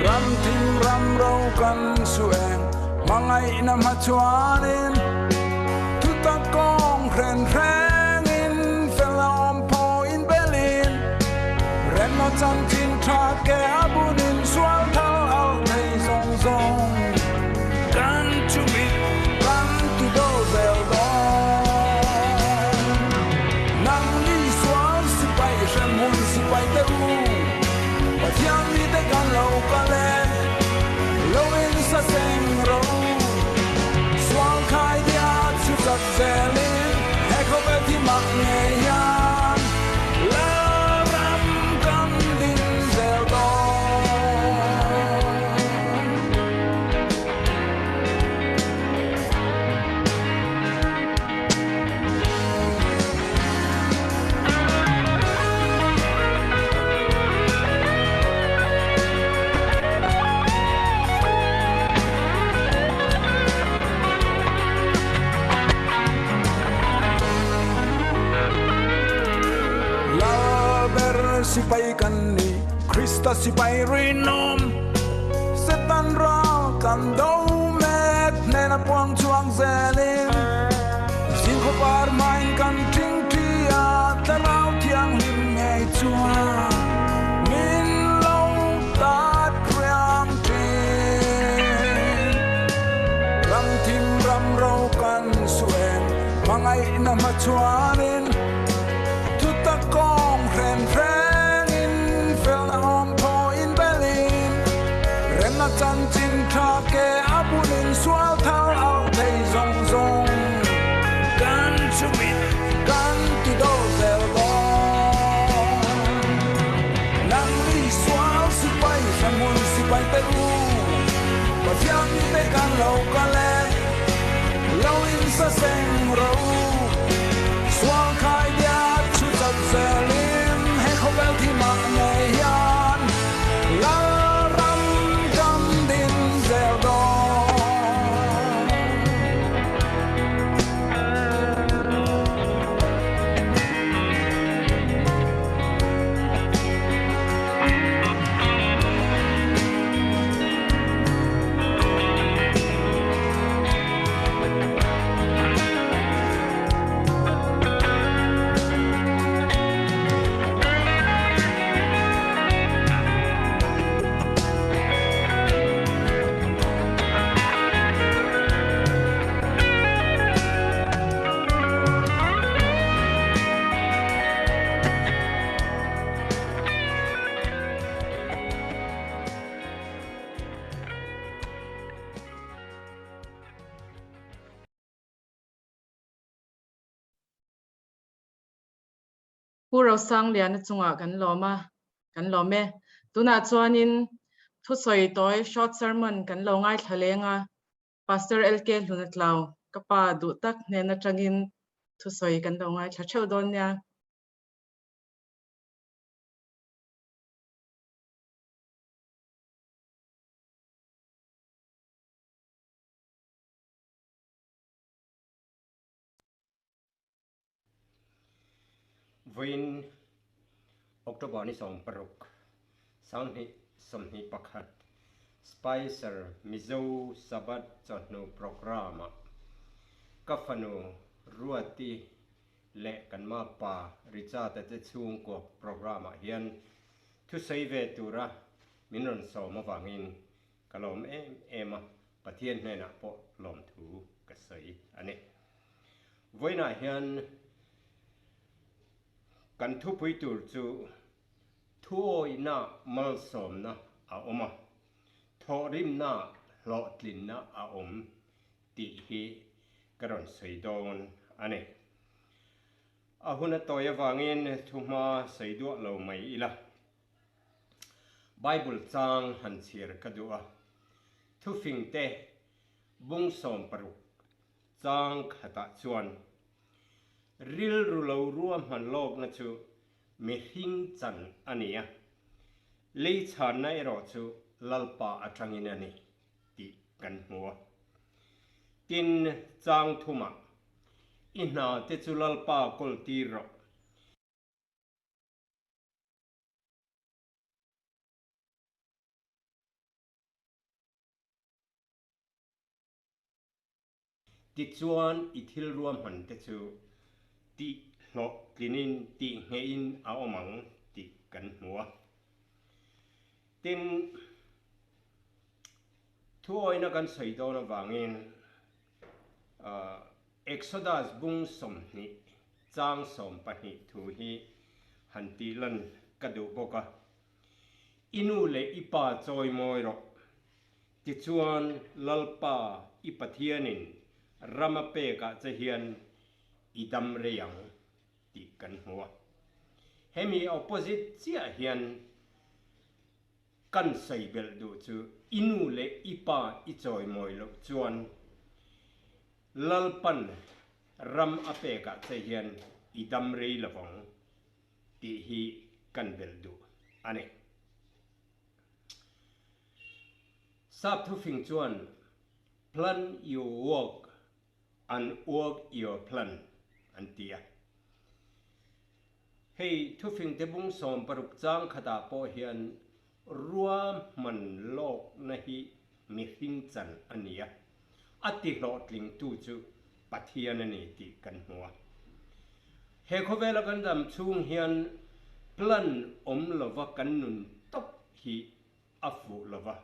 Ram ting ram rau kan sueng Mangai nam ha chuanin Tu ta kong ren reng in Fela om po in Berlin Ren mo chan chin tra ke abunin Sual thal al thei zong zong Kan chu mit kan tu do zel dong Nang li sual sipai shen mun sipai te u But yang ni te kan lau ka le Lau in sa seng ro Swal khai dia chu zat zelin He ko ve ti mak nge yan La ram kan din zel sipai kanni Krista sipai rinom Setan ral kan do mek nena puang chuang zelin Zinko par main kan ting tia Tharau tiang lim ngay chuan Min lâu tat riam ting Ram tim ram rau kan sueng Mangai nam ha chuanin Tu ta kong ren ren Chan chin tra ke abunin sual thal al thei zong zong Kan chu mit kan tu do zel dong Nang li sual sipai samun sipai te u Ba fiang te kan lau ka le Lau in sa seng ro Sual khai dia chu zat zelim He ko bel thi mak ngay yan La ram ผู้เราสร้างเรียนจงกันล้อมากันล้อแม่ตัวน่าชวนอินทุสอยตัวช็อตเซอร์มอนกันล้อง่ายทะเลงะพาสเตอร์Hluna Tlauก็ป่าดูตักเนนจังอินทุสอยกันล้อง่ายชัดเชื่อโดนเนี่ยวินออกตัวบอนี่ส่งปรุกสาวนี่สมนิปักหัดสไปเซอร์มิโซสบัดจดนูโปรแกรมกัฟนูรัวตีเละกันมาป่าริชาแต่จะช่วงกว่าโปรแกรมเฮียนทุสัยเวตุระมินรอนสอมวังอินกลมเอมาปะเทียนเนี่ยนะพอลมถูกษยอันนี้วินาเฮียนกันทุพุยตูจูทั่วน่ามัลสมนะอาอมทอริมน่าหลอดลินนะอาอมตีฮีกระดอนสวยดอนอันนี้อาหุนตัวยาวางินทุมาสวยดัวเราไม่ละไบเบิลจางหันเชียร์กระดัวทุฟิงเตบุงสมปรุกจางขัดจวนริลรูเราร่วมหันโลกนะจูมีหิงจันอันนี้ลีชานในรอจูลัลปาอัจฉริยะนี่ตีกันหัวกินจางทุมาอินาเตจูลัลปากลตีรอติดจวนอิทิลรวมหันเตจูตีหลอกลินินตีเงินเอาหมังตีกันหัวตินทั่วนักการใส่ดอนวางเงินเอ็กโซดัสบุ้งสมนิจางสมปนิทูฮีหันตีลันกระดูกบกอินูเลอิปาจอยมอยรกติดจวนลัลปาอิปเทียนินรำเปกะจะเฮียนอิดัมเรียงตีกันหัวเฮมีออปโปสิตเสียเฮียนกันใส่เบลดูจูอินูเลอิปาอิจอยมอยลกจวนลัลปันรำอเปกะจะเฮียนอิดัมเรียละวังตีฮีกันเบลดูอันนี้ทราบทุกฟิงจวน plan your work and work your plan อันเตียให้ทุกฟิงเตบุงสมปรุกจางขดาโปเฮียนรวมมันโลกนะฮิมีหิงจันอันนี้อติหลอดลิงตูจูปัทเฮียนนี่ตีกันหัวเฮโคเวลกันดำชุงเฮียนพลันลวะกันนุนตบฮีอัฟูลวะ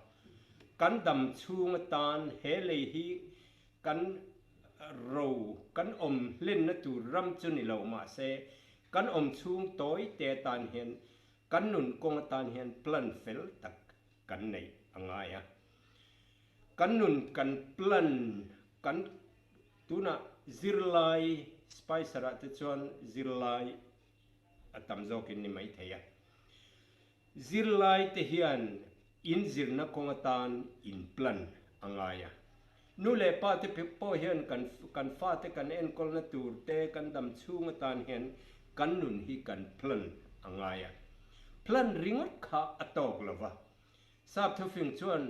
กันดำชุงตานเฮเลฮีกันเรากันเล่นนัตูรำจุนิเรามาเซกันชุงโต้ยเตตานเฮียนกันนุนกงตานเฮียนพลันเฟลตักกันในอังไงกันนุนกันพลันกันตุนะซิรไลสไปซ์ระติชวนซิรไลตัมโจกินนี่ไม่เทียซิรไลเทียนอินซิรนักกงตานอินพลันอังไงนูเลป้าที่พิพเฮียนกันฟ้าที่กันเอ็นกอลนัตูเตกันดำชูงตานเฮียนกันนุนฮีกันพลันอังไงพลันริงก์ข้าอัตอกลวะทราบทุกฟิงชวน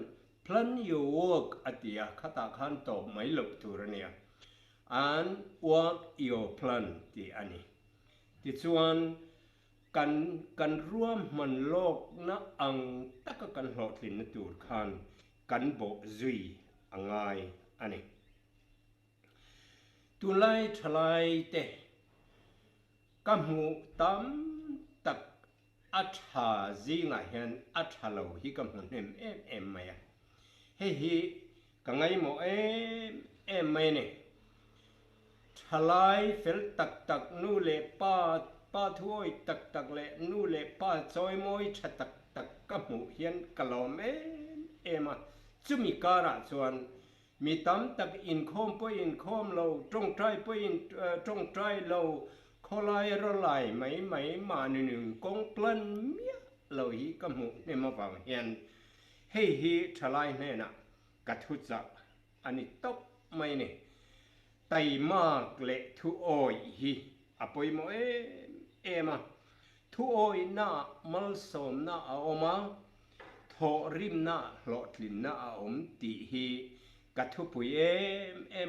พลันยูวอกอัติยาข้าตาขันตอบไม่หลบตูรเนียอันวอกยูพลันที่อันนี้ที่ชวนกันร่วมมันโลกนะอังตักกันหลอดลินตูรขันกันโบจุยอังไงอันนี้ตุไลทลายเตกัมหูตั้มตักอัฐาจีงาเห็นอัฐาเหล่าฮิกัมหูเอ็มไหมเฮ้กังไงโมเอ็มไหมเนี่ยทลายเฟลตักนูเลป้าถ้วยตักเลนูเลป้าจอยมอยชัดตักกัมหูเห็นกะลอมเอ็มจุมีการะชวนมีตั้มตักอินโคมปอินโคมเราตรงใจปอินตรงใจเราโค ลายรลายไหมมาหนึ่งกงปลันเมียเราฮีกำหูในมาฟังเฮียนให้ฮีทลายแน่น่ะกัดทุจักอันนี้ตบไม่เนี่ยไตมากเละทุโอยฮีอปอยโมเอมาทุโอยน่ามัลสมน่าเอามาทอริมน่าหลอดลินน่าอมตีฮีกัดทุปุย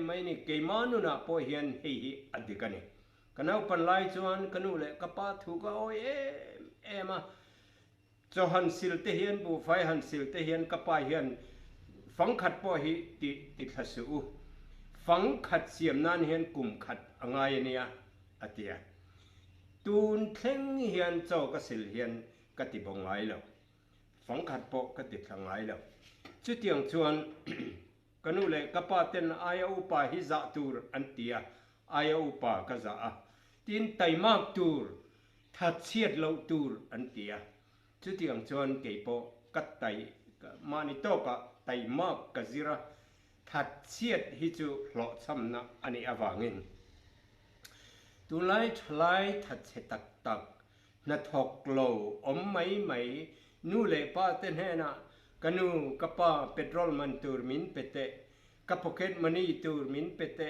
ไม่เนี่ยเกมานุน่ะปอยเฮียนให้ฮีอดีกันเนี่ยกันเอาปันไลจวนกันนู่นแหละกับป้าถูกก็โอ้ยมาจหันสิลเทียนบุไฟหันสิลเทียนกับป้าเฮียนฟังขัดปอหิติดทัศสูฟังขัดเสียมนั่นเฮียนกลุ่มขัดอะไรเนี่ยอติยาตูนเท่งเฮียนเจ้าก็สิลเฮียนก็ติบงไงแล้วฟังขัดปอก็ติดทางไงแล้วจุดอย่างชวนกันนู่นแหละกับป้าเต้นอายอุปาหิจัตูรอันติยาอายอุปากษาตินไตมากตูรทัดเชียดเหล่าตูรอันเตียจุดอย่างชวนเก็บปอกัดไตมานิโตกะไตมากกะซิระทัดเชียดฮิจูหลอซ้ำนะอันนี้อาวางินตุไลทลายทัดเชตักนัดหกโลอมไหมนู่เล่ป้าเต้นแห่นะกันนู่กับป้าเปโตรลมันตูรมินเปเตกับพ็อกเก็ตมันนี่ตูรมินเปเต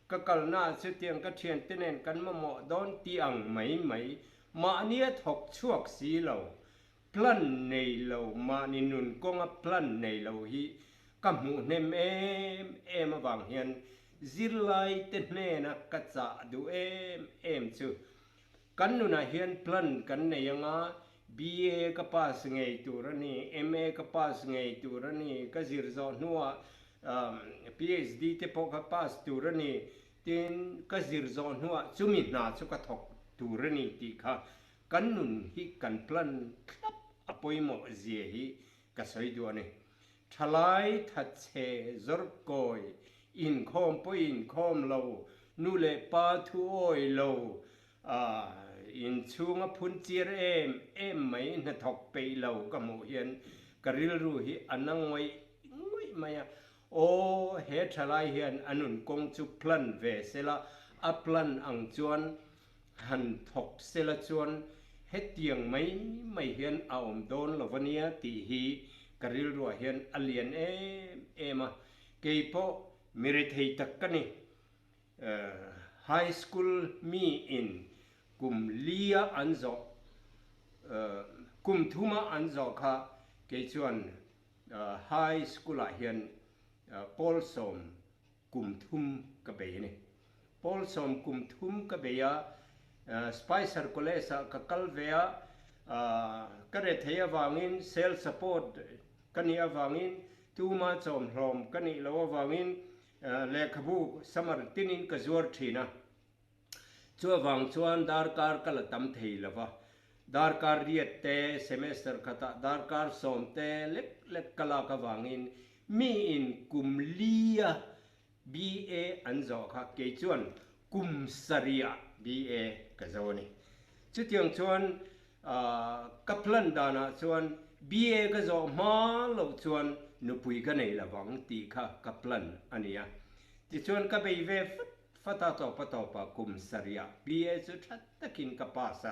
ก็กลน่าสุดเตียงก็เทียนเตนกันมาหมอดอนตีอังไหมมาเนียถกช่วงสีเหล่าพลันในเหล่ามานินุนกงพลันในเหล่าฮีกับหมูเนมมาบางเฮียนซิลไลเตนเนนักกัจจะดูชูกันนุนาเฮียนพลันกันในยังอ่ะ BA ก็ป้าสไงตัวนี้ MA ก็ป้าสไงตัวนี้ก็ซิรซอนหัวPhD เทปก็ป้าสตัวนี้ทีนก็ซิรซอนหัวจุมินาสุกทกตัวนี้ตีค่ะกันนุนฮิกันพลันครับอภัยหมดเสียฮีก็สวยตัวนี้ทลายทัดเชจรกอยอินคอมปอินคอมเรานูเลปาทูโอยเราอินชูงพุนจีร์ไม่นัทอกไปเราก็โมเห็นกริลรูฮีอันนั่งไว้ไม่โอเฮทลายเห็นอันนุนกงจุพลันเวเสละอัพลันอังจวนหันทอกเสละจวนเฮตียงไม่เห็นเอาโดนลวันนี้ตีฮีกริลรูเห็นอเลียนมาเกี่ยปมิริเทตักกันนี่high school me in kum lia anzo kum thuma anzo kha ke chuan high school a hian Paul som kum thum ka be ni Paul som kum thum ka be ya Spicer college ka kalvea ka re theya wangin self support kania wangin tuma chom hlom kani lo wangin le khabu samar tinin ka zuar thina chua wang chuan darkar kala tam thei lawa darkar riat te semester khata darkar som te lek kala ka wangin mi in kumlia BA anzo kha ke chuan kum saria BA ka zoni chutiang chuan kaplan dana chuan BA ka zo ma lo chuan nupui ka nei lawang ti kha kaplan ania ti chuan ka bei ve fata to pa kum saria BA chu that takin ka pasa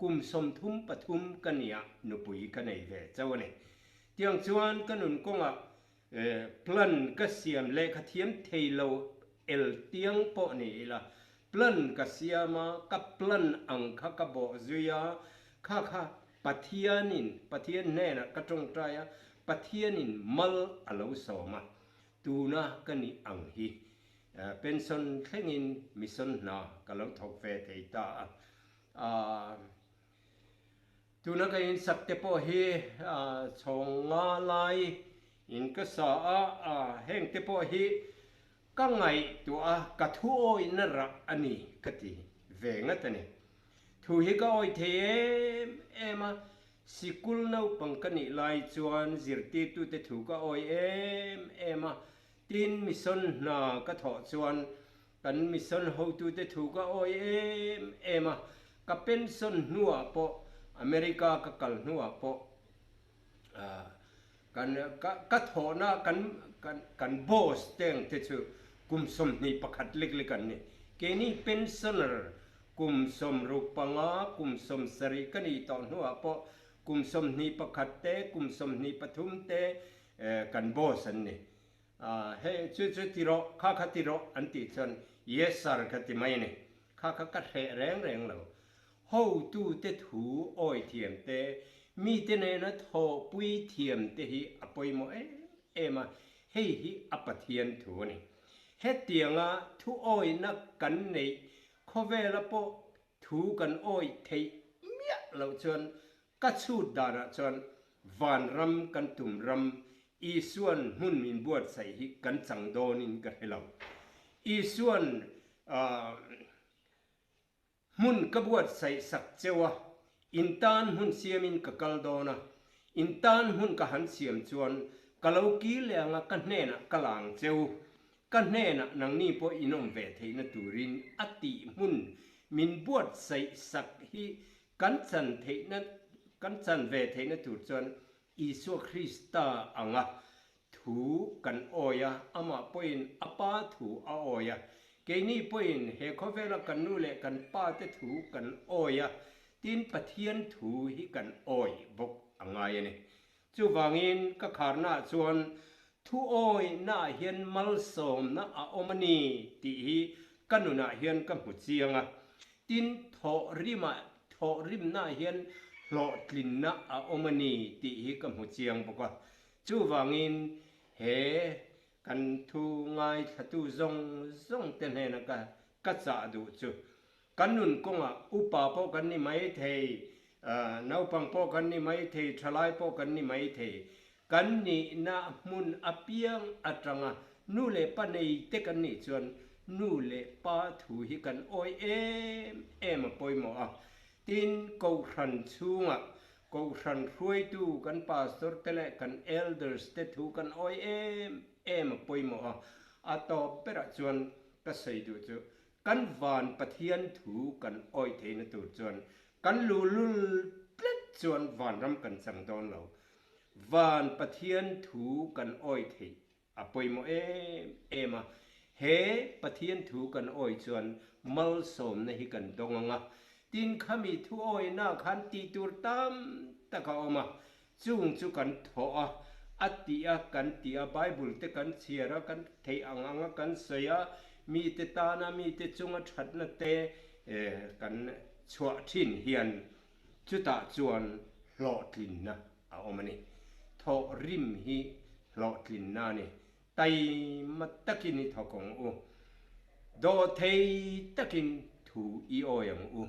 kum som thum pathum kania nupui ka nei ve chawani tiang chuan kanun konga plan ka siam le kha thiam theilo el tiang po ni la plan ka siama ka plan ang kha ka bo zuya kha pathian ne na ka tong traya pathianin mal alo soma tuna kani ang hi pension thengin mission na kalau thok ve theita tuna ka in sakte po hi chonga lai in ka sa heng te po hi ka ngai tu ka thu oi na ra ani kati ve ngatani thu hi ka oi the ema sikul nau pangkani lai chuan zirti tu te thu ka oi ema tin mission na ka tho chuan kan mission ho tu te thu ka oi ema ka pension nuwa po America ka kal nuwa po kan tho na kan boss teng te chu kum som ni pakhat lik kan ni ke ni pensioner kum som rupanga kum som sari kani ton hua po kum som ni pakhatte kum som ni pathum te kan bo san ni he chu tiro kha tiro anti chon yes sar khati mai ni kha ka reng lo ho tu te thu oi thiam te mi te ne na tho pui thiam te hi apoi mo ema hei hi apathian thu ni he tianga thu oi na kan nei khovela po thu kan oi thei mia lo chon ka chu dara chon van ram kan tum ram i suan hun min buat sai hi kan chang don in ka helo i suan mun ka buat sai sak chewa intan hun siamin ka kaldona intan hun ka han siam chuan kalau ki leanga ka hne na kalang cheu ka hne na nang ni po inom ve theina turin ati mun min buat sai sak hi kan chan ve theina tur chuan Isu Krista anga thu kan oya ama poin apa thu a oya keini poin he khovela kan nu le kan pa te thu kan oya tin pathian thu hi kan oi bok angai ne chu wangin ka kharna chuan thu oi na hian mal som na a omani ti hi kanuna hian ka mu chianga tin tho rim na hian lo tlin na a omani ti hi ka mu chiang boka chu wangin he kan thu ngai thatu zong ten he na ka cha du chu kanun konga upa po kan ni mai thei naupang po kan ni mai thei thalai po kan ni mai thei kan ni na mun apiang atanga nu le pa nei te kan ni chuan nu le pa thu hi kan oi em poi mo a tin ko hran chunga ko hran Kaihhruaitu kan pastor tele kan elders te thu kan oi em poi mo a to pera chuan ka sei du chu kan van pathian thu kan oi theina tur chuan kan lulul plet chuan van ram kan chang don lo van pathian thu kan oi thei a poi mo ema he pathian thu kan oi chuan mal som na hi kan donganga tin khami thu oi na khan ti tur tam taka oma chung chu kan tho a atia kan tia bible te kan chiara kan thei anga kan soya mi te Tanna mi te chunga thatna te kan chua thin hian chuta chuan hlo tlin na a omani tho rim hi hlo tlin na ni tai matakin ni thokong u do thei takin thu i oyang u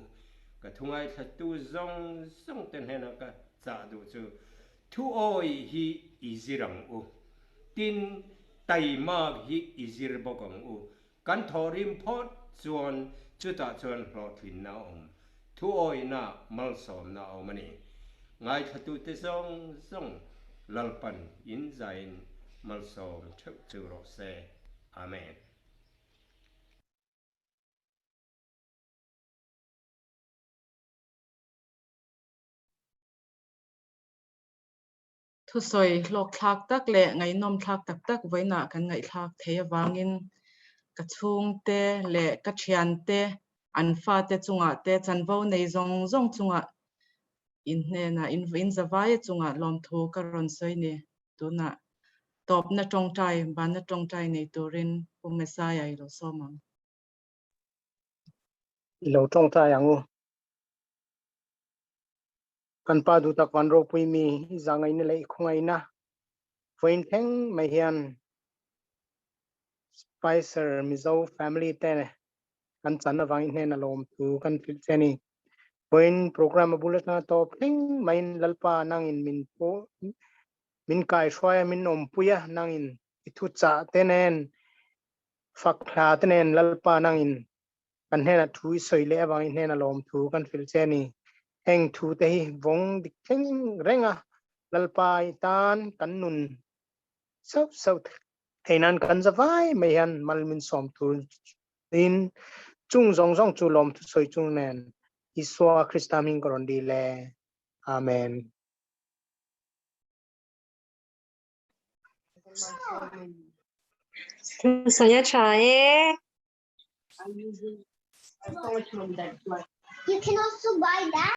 ka thungai thatu zong ten hena ka cha du chu thu oi hi izirang u tin tai ma hi izir bokang u kan thorim phot chuan chuta chuan hlo thlin na thu oi na mal som na omani ngai thatu te zong lalpan in zain mal som chu ro se amen Thusawi lok thak tak le ngai nom thak tak voina kan ngai thak thei awangin ka chung te le ka thian te an fa te chunga te chanvo nei zong chunga in hne na in zawai chunga lom thu ka ron soi ni tuna top na Tawngtai Banna Tawngtai nei turin pu Misai ai lo somang lo Tawngtai angu kan pa du tak wan ro pui mi zangai ni lei khungai na foin theng mai hian Spicer Mizo family te kan chan awang hne na lom thu kan fil cheni foin program bullet na top theng main lalpa nang in min Kaihhruaitu min om puya nang in ithu cha tenen fakla tenen lalpa nang in kan hne na thui soi le awang hne na lom thu kan fil cheni heng thu te hi vong dik theng renga lalpai tan kan nun sau theinan kan zawai mai han malmin som tur in chung zong chu lom thu soi chung nen Iswa Krista min koron di le amen Saya chae You can also buy that.